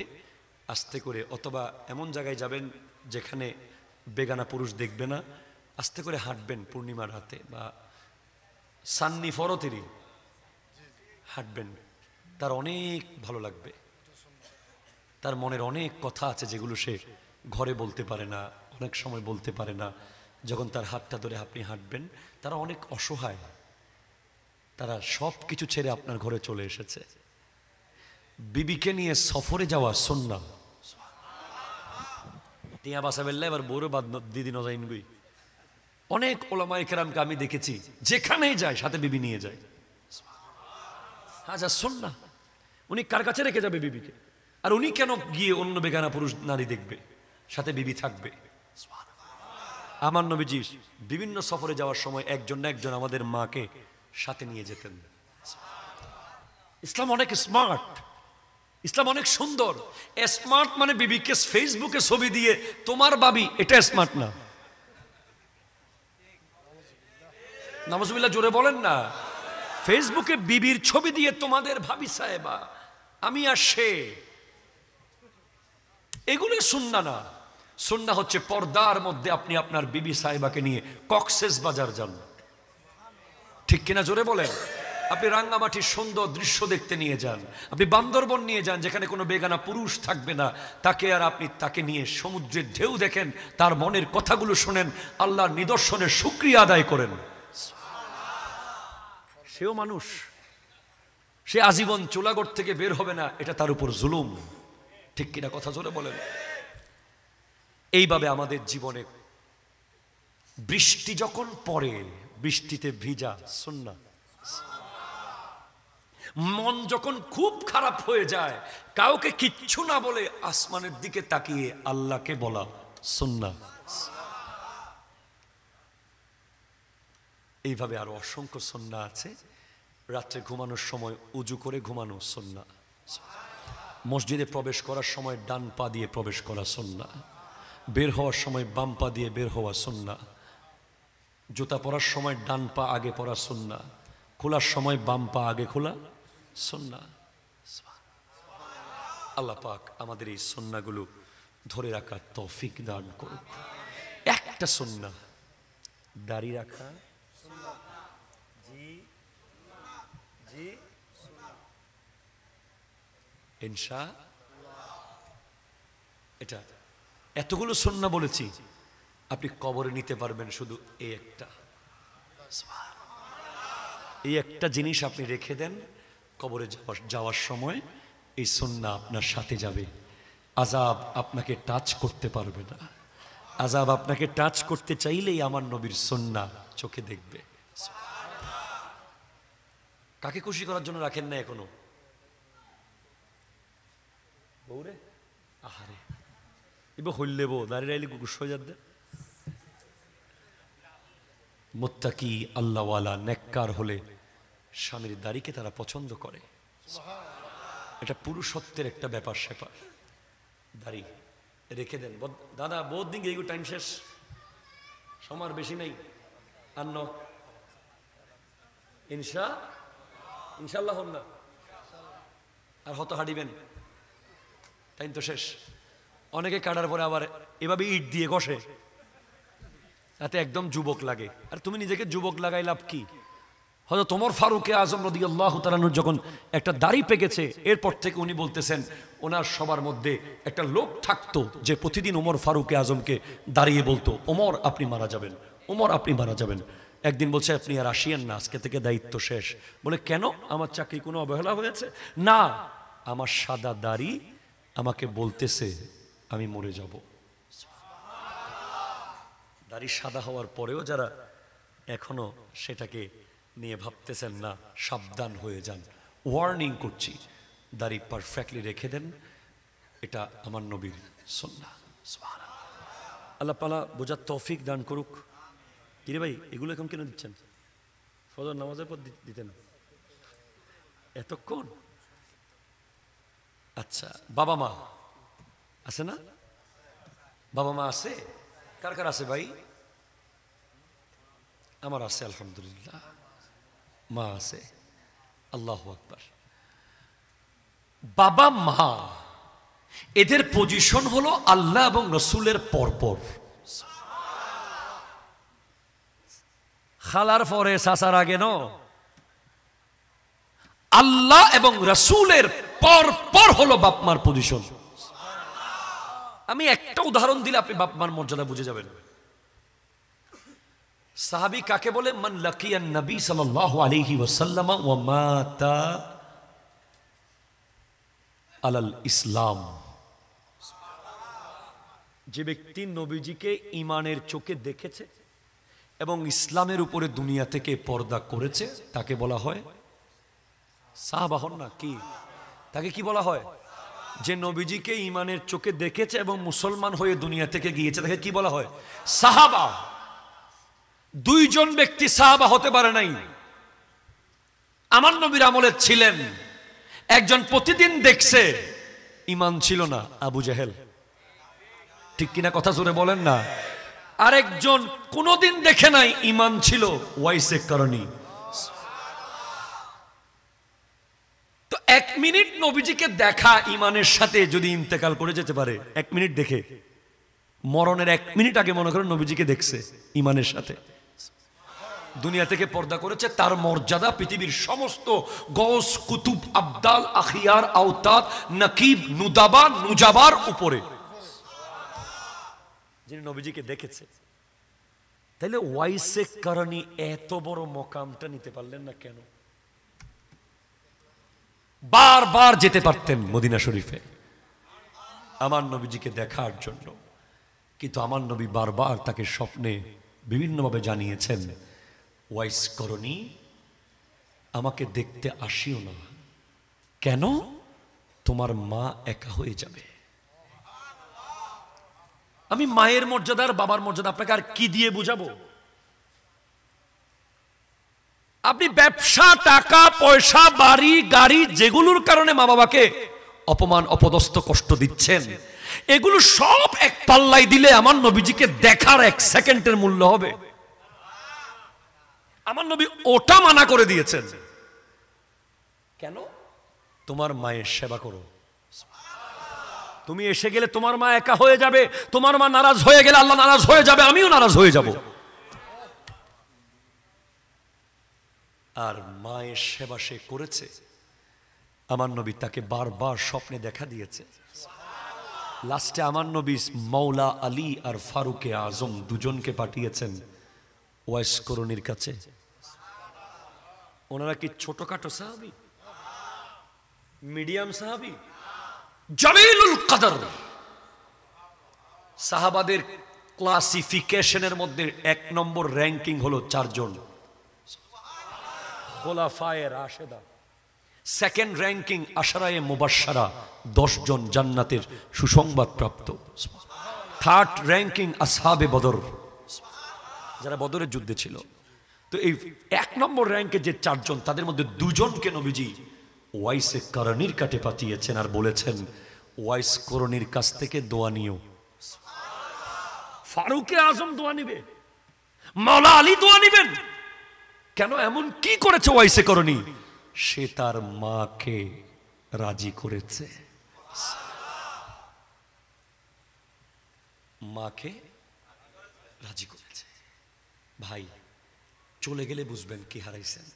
আস্তে করে, অথবা এমন জায়গায় যাবেন যেখানে বেগানা পুরুষ দেখবে না, আস্তে করে হাঁটবেন পূর্ণিমা রাতে বা সান্নি ফরতেরই হাঁটবেন। তার অনেক ভালো লাগবে, তার মনের অনেক কথা আছে যেগুলো সে ঘরে বলতে পারে না, অনেক সময় বলতে পারে না। যখন তার হাতটা ধরে আপনি হাঁটবেন, তারা অনেক অসহায়, তারা সব কিছু ছেড়ে আপনার ঘরে চলে এসেছে। বিবিকে নিয়ে সফরে যাওয়া সুন্নাহ। টিয়া বাসা বেললে এবার বড় বাদ দিদি নজাইন গুই। অনেক ওলামায়ে কেরামকে আমি দেখেছি যেখানেই যায় সাথে বিবি নিয়ে যায়। হাজার সুন্নাহ। উনি কার কাছে রেখে যাবে বিবিকে? আর উনি কেন গিয়ে অন্য বেগানা পুরুষ নারী দেখবে? সাথে বিবি থাকবে। আমার নবীজি বিভিন্ন সফরে যাওয়ার সময় একজন না একজন আমাদের মাকে সাথে নিয়ে যেতেন। ইসলাম অনেক স্মার্ট, ইসলাম অনেক সুন্দর। স্মার্ট মানে বিবিকে ফেসবুকে ছবি দিয়ে তোমার বাবি, এটা স্মার্ট না। নামাজুবিল্লাহ জোরে বলেন না। ফেসবুকে বিবির ছবি দিয়ে তোমাদের ভাবি সাহেবা, আমি আর সে, এগুলো সুন্নাহ না। সুন্নাহ হচ্ছে পর্দার মধ্যে আপনি আপনার বিবি সাহেবাকে নিয়ে কক্সেস বাজার যান, ঠিক কিনা জোরে বলেন। আপনি রাঙ্গামাটির সুন্দর দৃশ্য দেখতে নিয়ে যান, আপনি বান্দরবন নিয়ে যান যেখানে কোনো বেগানা পুরুষ থাকবে না, তাকে আর আপনি তাকে নিয়ে সমুদ্রের ঢেউ দেখেন, তার মনের কথাগুলো শোনেন, আল্লাহর নিদর্শনের শুকরিয়া আদায় করেন। সেও মানুষ, সে আজীবন চুলাগড় থেকে বের হবে না, এটা তার উপর জুলুম, ঠিক কিনা কথা জোরে বলেন। এইভাবে আমাদের জীবনে বৃষ্টি যখন পড়ে, বৃষ্টিতে ভিজা সুন্নাহ। মন যখন খুব খারাপ হয়ে যায়, কাউকে কিচ্ছু না বলে আসমানের দিকে তাকিয়ে আল্লাহকে বলা সুন্নাহ। এইভাবে আরো অসংখ্য সুন্নাহ আছে। রাত্রে ঘুমানোর সময় উজু করে ঘুমানো সুন্নাহ। মসজিদে প্রবেশ করার সময় ডান পা দিয়ে প্রবেশ করা সুন্নাহ। বের হওয়ার সময় বাম পা দিয়ে বের হওয়া সুন্নাহ। জুতা পরার সময় ডান পা আগে পরা সুন্নাহ। খোলার সময় বাম পা আগে খোলা সুন্নাহ। আল্লাহ পাক আমাদের এই সুন্নাহগুলো ধরে রাখার তৌফিক দান করুক। একটা সুন্নাহ, দাড়ি রাখা। জি জি ইনশাআল্লাহ। এটা এতগুলো সুন্নাহ বলেছি, আপনি কবরে নিতে পারবেন শুধু এই একটা। এই একটা জিনিস আপনি রেখে দেন, কবরে যাওয়ার সময় এই সুন্নাহ আপনার সাথে যাবে। আযাব আপনাকে টাচ করতে পারবে না। আযাব আপনাকে টাচ করতে চাইলেই আমার নবীর সুন্নাহ চোখে দেখবে। কাকে খুশি করার জন্য রাখেন না এখনো? বউরে আহারে এবার হইলে বউ দাঁড়িয়ে রাইলে গুস হয়ে যাবে। মুত্তাকি আল্লাহওয়ালা নেককার হলে স্বামীর দাড়িকে তারা পছন্দ করে। এটা পুরুষত্বের একটা ব্যাপার স্যাপার। দাড়ি রেখে দেন দাদা, বহুত দিন গেই, টাইম শেষ, সময় বেশি নেই। আন্ন ইনশাল্লাহ হন না, আর হত হাঁটিবেন, টাইম তো শেষ। অনেকে কাটার পরে আবার এভাবে ইট দিয়ে ঘষে, তাতে একদম যুবক লাগে। আর তুমি নিজেকে যুবক লাগাই লাভ কি? হয়তো তোমার ফারুকে আজম রাদিয়াল্লাহু তাআলা আনহু যখন একটা দাড়ি পেকেছে, এরপর থেকে উনি বলতেছেন ওনার সবার মধ্যে একটা লোক থাকতো যে প্রতিদিন ওমর ফারুকে আজমকে দাঁড়িয়ে বলতো, ওমর আপনি মারা যাবেন, ওমর আপনি মারা যাবেন। একদিন বলছে আপনি আর আসিয়েন না, আজকে থেকে দায়িত্ব শেষ। বলে কেন, আমার চাকরি কোনো অবহেলা হয়েছে? না, আমার সাদা দাড়ি আমাকে বলতেছে আমি মরে যাব। দাড়ি সাদা হওয়ার পরেও যারা এখনো সেটাকে নিয়ে ভাবতেছেন না, সাবধান হয়ে যান। ওয়ার্নিং করছি, দাড়ি পারফেক্টলি রেখে দেন, এটা আমার নবীর সুন্নাহ। সুবহানাল্লাহ। আল্লাহ পালা বোঝার তৌফিক দান করুক। কিরে ভাই, এগুলো এখন কেন দিচ্ছেন? ফজর নামাজের পর দিতেন এতক্ষণ? আচ্ছা, বাবা মা আছে না? বাবা মা আছে? কার কার আছে ভাই? আমার আছে আলহামদুলিল্লাহ, মা আছে। আল্লাহু আকবার। বাবা মা এদের পজিশন হলো আল্লাহ এবং রসুলের পরপর। খালার পরে চাচার আগে ন, আল্লাহ এবং রসুলের পরপর হলো বাপ মার পজিশন। আমি একটা উদাহরণ দিলে আপনি বাপ মার মর্যাদা বুঝে যাবেন। সাহাবী কাকে বলে? মান লাকিয়ান নবী সাল্লাল্লাহু আলাইহি ওয়াসাল্লাম ওয়া মাতা আলাল ইসলাম। যে ব্যক্তি নবীজিকে ঈমানের চোখে দেখেছে এবং ইসলামের উপরে দুনিয়া থেকে পর্দা করেছে, তাকে বলা হয় সাহাবা। হন না কি? তাকে কি বলা হয়? যে নবীজিকে ঈমানের চোখে দেখেছে এবং মুসলমান হয়ে দুনিয়া থেকে গিয়েছে, তাকে কি বলা হয়? সাহাবা। দুইজন ব্যক্তি সাহাবা হতে পারে নাই। আমার নবীর আমলে ছিলেন একজন প্রতিদিন দেখছে, ঈমান ছিল না, আবু জেহেল। ঠিক কিনা কথা জোরে বলেন না? আরেকজন কোনদিন দেখে নাই, ঈমান ছিল, ওয়াইসে করণী। তো এক মিনিট নবীজিকে দেখা ঈমানের সাথে যদি ইন্তেকাল করে যেতে পারে, এক মিনিট দেখে, মরণের এক মিনিট আগে মনে করেন নবীজিকে দেখছে ঈমানের সাথে, দুনিয়া থেকে পর্দা করেছে, তার মর্যাদা পৃথিবীর সমস্ত গৌস, কুতুব, আবদাল, আখিয়ার, আওতাদ, নকিব, নুদাবা, নুজাবার উপরে। যিনি নবীজিকে দেখেছে, তাইলে ওয়াইসে করণী এত বড় মকামটা নিতে পারলেন না কেন? বারবার যেতে পারতেন মদিনা শরীফে আমার নবীজিকে দেখার জন্য, কিন্তু আমার নবী বারবার তাকে স্বপ্নে বিভিন্নভাবে জানিয়েছেন, ওয়াইস করণী আমাকে দেখতে আসিও না। কেন? তোমার মা একা হয়ে যাবে। আমি মায়ের মর্যাদা আর বাবার মর্যাদা আপনাকে আর কি দিয়ে বুঝাবো? আপনি ব্যবসা, টাকা পয়সা, বাড়ি গাড়ি, যেগুলোর কারণে মা বাবাকে অপমান, অপদস্থ, কষ্ট দিচ্ছেন, এগুলো সব এক পাল্লাই দিলে আমার নবীজিকে দেখার এক সেকেন্ডের মূল্য হবে। আমার নবী ওটা মানা করে দিয়েছেন। কেন? তোমার মায়ের সেবা করো। তুমি এসে গেলে তোমার মা একা হয়ে যাবে, তোমার মা নারাজ হয়ে গেলে আল্লাহ নারাজ হয়ে যাবে, আমিও নারাজ হয়ে যাব। আর মায়ের সেবা সে করেছে, আমার নবী তাকে বারবার স্বপ্নে দেখা দিয়েছে। লাস্টে আমার নবী মাওলা আলী আর ফারুকে আজম দুজনকে পাঠিয়েছেন ওয়াইস করণীর কাছে। ওনারা কি ছোটখাটো সাহাবী? মিডিয়াম সাহাবী? জলিলুল কদর সাহাবাদের ক্লাসিফিকেশনের মধ্যে 1 নম্বর র্যাঙ্কিং হলো 4 জন খোলাফায়ে রাশেদা। সেকেন্ড র্যাঙ্কিং আশরায়ে মুবাশশারা, 10 জন জান্নাতের সুসংবাদ প্রাপ্ত। থার্ড র্যাঙ্কিং আসহাবে বদর, যারা বদরের যুদ্ধে ছিল। তো এই 1 নম্বর র্যাঙ্কে যে 4 জন, তাদের মধ্যে 2 জনকে নবীজি ওয়াইসে করণীর কাছে পাঠিয়েছেন আর বলেছেন ওয়াইস করণীর কাছ থেকে দোয়া নিও। ফারুকে আজম দোয়া নিবে, মাওলা আলী দোয়া নিবেন কেন? এমন কি করেছে ওয়াইসে করণী? সে তার মাকে রাজি করেছে, মাকে রাজি করেছে। ভাই, চলে গেলে বুঝবেন কি হারাইছেন।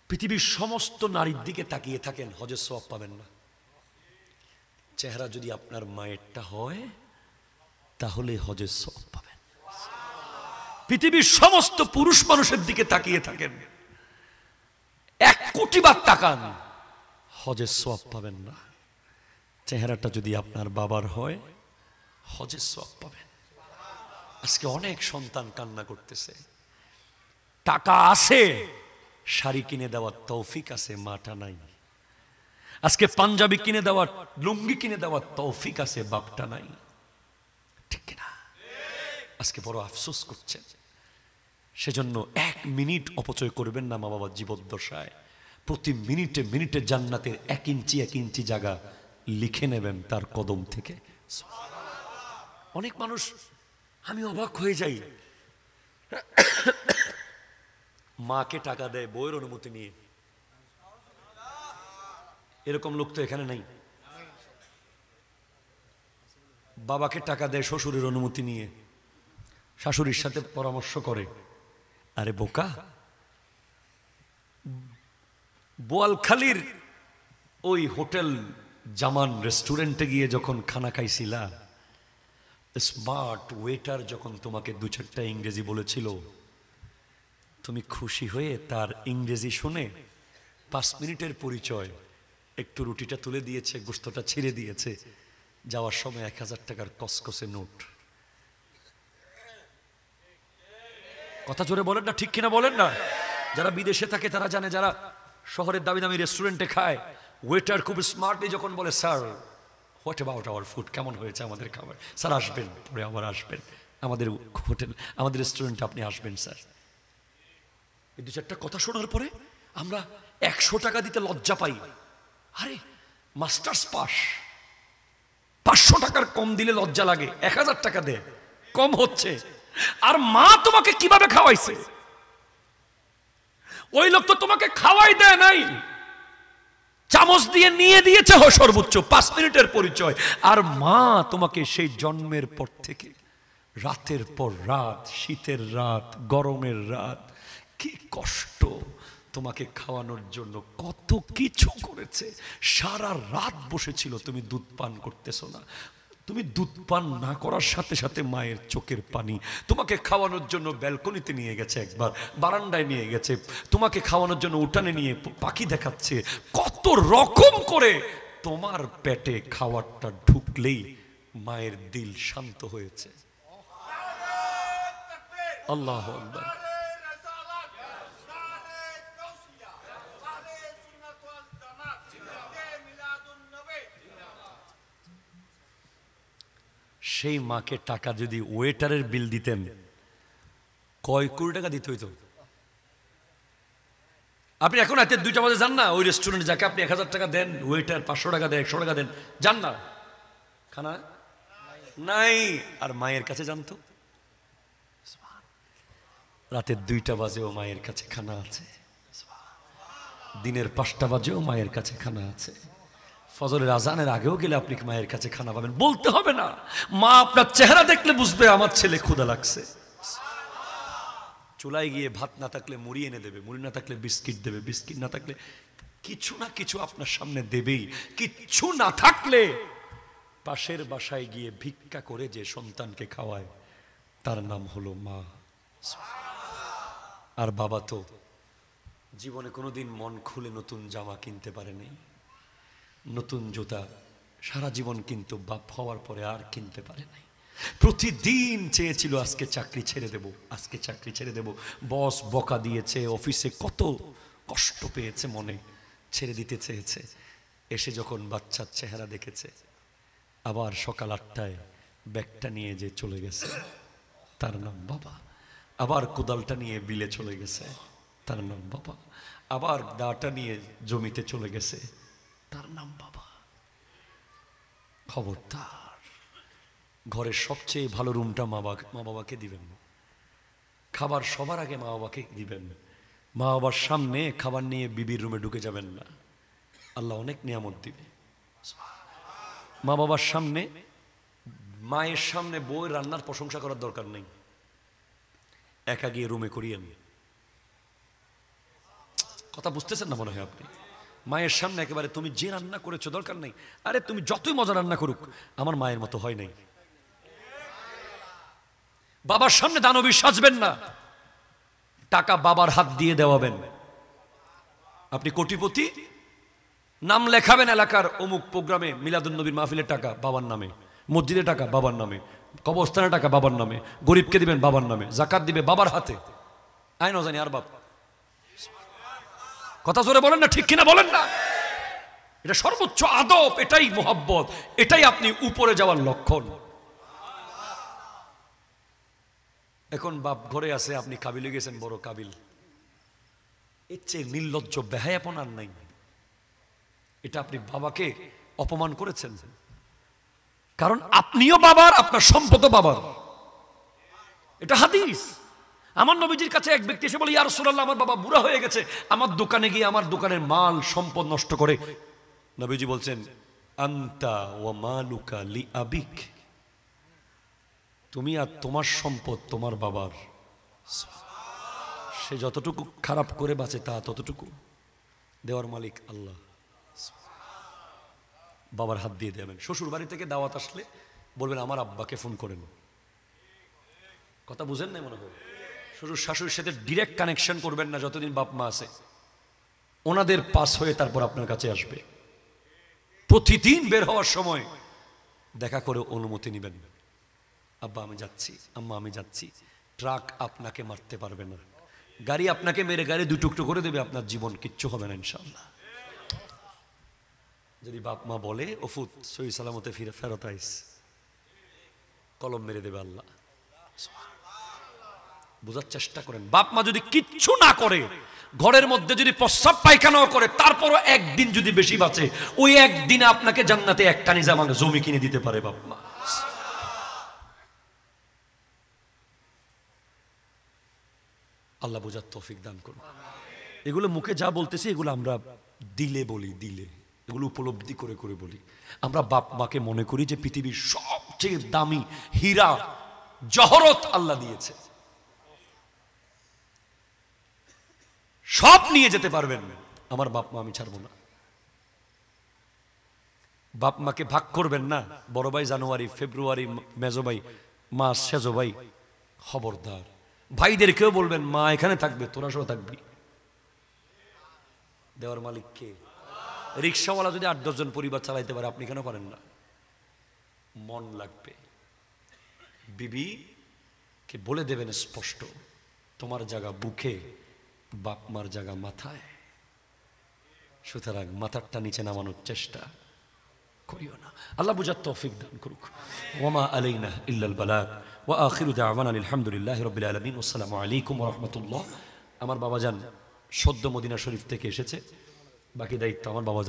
পৃথিবীর সমস্ত নারীর দিকে তাকিয়ে থাকেন, হজের সওয়াব পাবেন না। চেহারা যদি আপনার মায়েরটা হয় তাহলে হজের সওয়াব পাবেন। পৃথিবীর সমস্ত পুরুষ মানুষের দিকে তাকিয়ে থাকেন, 1 কোটি বার তাকান, হজের সওয়াব পাবেন না। চেহারাটা যদি আপনার বাবার হয় হজের সওয়াব পাবেন। আজকে অনেক সন্তান কান্না করতেছে, টাকা আছে, শাড়ি কিনে দেওয়ার তৌফিক আছে, মাটা নাই। আজকে পাঞ্জাবি কিনে দেওয়ার, লুঙ্গি কিনে দেওয়ার তৌফিক আছে, বাপটা নাই। ঠিক কিনা? আজকে বড় আফসোস করছেন। সেজন্য 1 মিনিট অপচয় করবেন না মা বাবার জীবদ্দশায়। প্রতি মিনিটে মিনিটে জান্নাতের 1 ইঞ্চি 1 ইঞ্চি জায়গা লিখে নেবেন তার কদম থেকে। অনেক মানুষ, আমি অবাক হয়ে যাই, মাকে টাকা দেয় বউয়ের অনুমতি নিয়ে। এরকম লোক তো এখানে নাই। বাবাকে টাকা দেয় শ্বশুরের অনুমতি নিয়ে, শাশুড়ির সাথে পরামর্শ করে। আরে বোকা, বোয়ালখালীর ওই হোটেল জামান রেস্টুরেন্টে গিয়ে যখন খানা খাইছিলা, স্মার্ট ওয়েটার যখন তোমাকে 2-4টা ইংরেজি বলেছিল, তুমি খুশি হয়ে তার ইংরেজি শুনে 5 মিনিটের পরিচয়, একটু রুটিটা তুলে দিয়েছে, গোশতটা ছিঁড়ে দিয়েছে, যাওয়ার সময় 1000 টাকার কসকসে নোট। কথা জোরে বলেন না, ঠিক কিনা বলেন না? যারা বিদেশে থাকে তারা জানে, যারা শহরের দামি দামি রেস্টুরেন্টে খায়, ওয়েটার খুব স্মার্টলি যখন বলে, sir what about our food, কেমন হয়েছে আমাদের খাবার? স্যার আসবেন, পরে আবার আসবেন আমাদের হোটেল, আমাদের রেস্টুরেন্টে আপনি আসবেন স্যার। এই 2-4টা কথা শোনার পরে আমরা 100 টাকা দিতে লজ্জা পাই। আরে মাস্টার্স পাস, 500 টাকার কম দিলে লজ্জা লাগে, 1000 টাকা দে, কম হচ্ছে। আর মা তোমাকে কিভাবে খাওয়াইছে? ওই লোক তো তোমাকে খাওয়াই দেয় নাই, চামচ দিয়ে নিয়ে দিয়েছে সর্বোচ্চ 5 মিনিটের পরিচয়। আর মা তোমাকে সেই জন্মের পর থেকে রাতের পর রাত, শীতের রাত, গরমের রাত, কি কষ্ট তোমাকে খাওয়ানোর জন্য, কত কিছু করেছে। সারা রাত বসেছিল, তুমি দুধ পান করতেছো না। তুমি দুধ পান না করার সাথে সাথে মায়ের চোখের পানি। তোমাকে খাওয়ানোর জন্য ব্যালকনিতে নিয়ে গেছে, একবার বারান্দায় নিয়ে গেছে, তোমাকে খাওয়ানোর জন্য উঠানে নিয়ে পাখি দেখাচ্ছে, কত রকম করে তোমার পেটে খাবারটা ঢুকলেই মায়ের দিল শান্ত হয়েছে। আল্লাহু আকবার। সেই মাকে টাকা যদি ওয়েটারের বিল দিতেন, কয় কোটি টাকা দিতে হইতো। আপনি এখন রাতে 2টা বাজে যান না ওই রেস্টুরেন্টে, যাকে আপনি 1000 টাকা দেন, ওয়েটার 500 টাকা দেন, 100 টাকা দেন, যান না, খানা নাই। আর মায়ের কাছে জানতো, রাতের 2টা বাজেও মায়ের কাছে খানা আছে, দিনের 5টা বাজেও মায়ের কাছে খানা আছে। ফজরের আজানের আগেও গেলে আপনি মায়ের কাছে খানা পাবেন, বলতে হবে না। মা আপনার চেহারা দেখলে বুঝবে আমার ছেলে ক্ষুধা লাগছে। চুলায় গিয়ে ভাত না থাকলে মুড়ি এনে দেবে, মুড়ি না থাকলে বিস্কিট দেবে, বিস্কিট না থাকলে কিছু না কিছু আপনার সামনে দেবেই। কিচ্ছু না থাকলে পাশের বাসায় গিয়ে ভিক্ষা করে যে সন্তানকে খাওয়ায় তার নাম হলো মা। আর বাবা তো জীবনে কোনোদিন মন খুলে নতুন জামা কিনতে পারেনি, নতুন জুতা সারা জীবন কিন্তু বাপ হওয়ার পরে আর কিনতে পারে নাই। প্রতিদিন চেয়েছিল আজকে চাকরি ছেড়ে দেব, আজকে চাকরি ছেড়ে দেব। বস বকা দিয়েছে, অফিসে কত কষ্ট পেয়েছে, মনে ছেড়ে দিতে চেয়েছে। এসে যখন বাচ্চার চেহারা দেখেছে, আবার সকাল 8টায় ব্যাগটা নিয়ে যে চলে গেছে, তার নাম বাবা। আবার কোদালটা নিয়ে বিলে চলে গেছে, তার নাম বাবা। আবার দাটা নিয়ে জমিতে চলে গেছে, তার নাম বাবা। খবরদার, ঘরের সবচেয়ে ভালো রুমটা মা বাবাকে দিবেন। খাবার সবার আগে মা বাবাকে দিবেন। মা বাবার সামনে খাবার নিয়ে বিবির রুমে ঢুকে যাবেন না, আল্লাহ অনেক নিয়ামত দিবে। মা বাবার সামনে, মায়ের সামনে বউয়ের রান্নার প্রশংসা করার দরকার নেই, একা গিয়ে রুমে করিয়েন। কথা বুঝতেছেন না মনে হয় আপনি? মায়ের সামনে একেবারে তুমি যে রান্না করেছো দরকার নেই, আরে তুমি যতই মজা রান্না করুক আমার মায়ের মতো হয় নাই। বাবার সামনে দানবী সাজবেন না, টাকা বাবার হাত দিয়ে দেওয়াবেন। আপনি কোটিপতি, নাম লেখাবেন এলাকার অমুক প্রোগ্রামে, মিলাদুন্নবীর মাহফিলের টাকা বাবার নামে, মসজিদের টাকা বাবার নামে, কবরস্থানের টাকা বাবার নামে, গরিবকে দিবেন বাবার নামে, জাকাত দিবে বাবার হাতে। আয় না জানি আর বাপ, কথা জোরে বলেন না, ঠিক কিনা বলেন না? এটা সর্বোচ্চ আদব, এটাই মোহাব্বত, এটাই আপনি উপরে যাওয়ার লক্ষণ। এখন বাপ ঘরে আছে, আপনি কাবিলে গেছেন, বড় কাবিল, এর চেয়ে নির্লজ্জ বেহায়াপন আর নাই। এটা আপনি বাবাকে অপমান করেছেন, কারণ আপনিও বাবার, আপনার সম্পদও বাবার। এটা হাদিস। আমার নবীজির কাছে এক ব্যক্তি এসে বলে, ইয়া রাসূলুল্লাহ, আমার বাবা বুড়া হয়ে গেছে, আমার দোকানে গিয়ে আমার দোকানের মাল সম্পদ নষ্ট করে। নবীজি বলছেন, আনতা ওয়া মালুকা লি আবিক, তুমি আর তোমার সম্পদ তোমার বাবার, সে যতটুকু খারাপ করে বাঁচে তা ততটুকু দেওয়ার মালিক আল্লাহ। বাবার হাত দিয়ে দেবেন। শ্বশুর বাড়ি থেকে দাওয়াত আসলে বলবেন আমার আব্বাকে ফোন করেন। কথা বুঝেন না মনে হয়? শ্বশুর শাশুড়ির সাথে ডিরেক্ট কানেকশন করবেন না যতদিন বাপ মা আছে, ওনাদের পাস হয়ে তারপর আপনার কাছে আসবে। প্রতিদিন বের হওয়ার সময় দেখা করে অনুমতি নেবেন, আব্বা আমি যাচ্ছি, আম্মা আমি যাচ্ছি। ট্রাক আপনাকে মারতে পারবে না, গাড়ি আপনাকে মেরে গাড়ি দু টুকরো করে দেবে, আপনার জীবন কিচ্ছু হবে না ইনশাআল্লাহ। যদি বাপ মা বলে ওফুত সহি সালামতে ফেরত আইস, কলম মেরে দেবে আল্লাহ। বোঝার চেষ্টা করেন। বাপ মা যদি কিচ্ছু না করে, ঘরের মধ্যে যদি প্রস্রাব পায়খানাও করে, তারপরও একদিন যদি বেশি বাঁচে, ওই একদিনে আপনাকে জান্নাতে এক কানি জমি কিনে দিতে পারে বাপ মা। আল্লাহ বোঝার তৌফিক দান করুন। এগুলো মুখে যা বলতেছি এগুলো আমরা দিলে বলি, দিলে এগুলো উপলব্ধি করে করে বলি। আমরা বাপ মাকে মনে করি যে পৃথিবীর সবচেয়ে দামি হীরা জহরত আল্লাহ দিয়েছে, সব নিয়ে যেতে পারবেন, আমার বাপ মা আমি ছাড়বো না। বাপ মাকে ভাগ করবেন না, বড় ভাই জানুয়ারি, ফেব্রুয়ারি মেজো ভাই মাস, সেজো ভাই, খবরদার। ভাইদেরকেও বলবেন মা এখানে থাকবে, তোরা সব থাকবি। দেওয়ার মালিক কে? রিক্সাওয়ালা যদি 8-10 জন পরিবার চালাইতে পারে, আপনি কেন পারেন না? মন লাগবে। বিবি কে বলে দেবেন স্পষ্ট, তোমার জায়গা বুকে, বাপ মার জায়গা মাথায়, সুতরাং মাথারটা নিচে নামানোর চেষ্টা করিও না। আল্লাহ বুঝার তৌফিক দান করুক। ওয়ামা আলাইনা ইল্লাল বালাগ ওয়া আখিরু দাওয়ানা আলহামদুলিল্লাহি রাব্বিল আলামিন। আসসালামু আলাইকুম ওয়া রাহমাতুল্লাহ। আমার বাবাজান সদ্য মদিনা শরীফ থেকে এসেছে, বাকি দায়িত্ব আমার বাবাজান।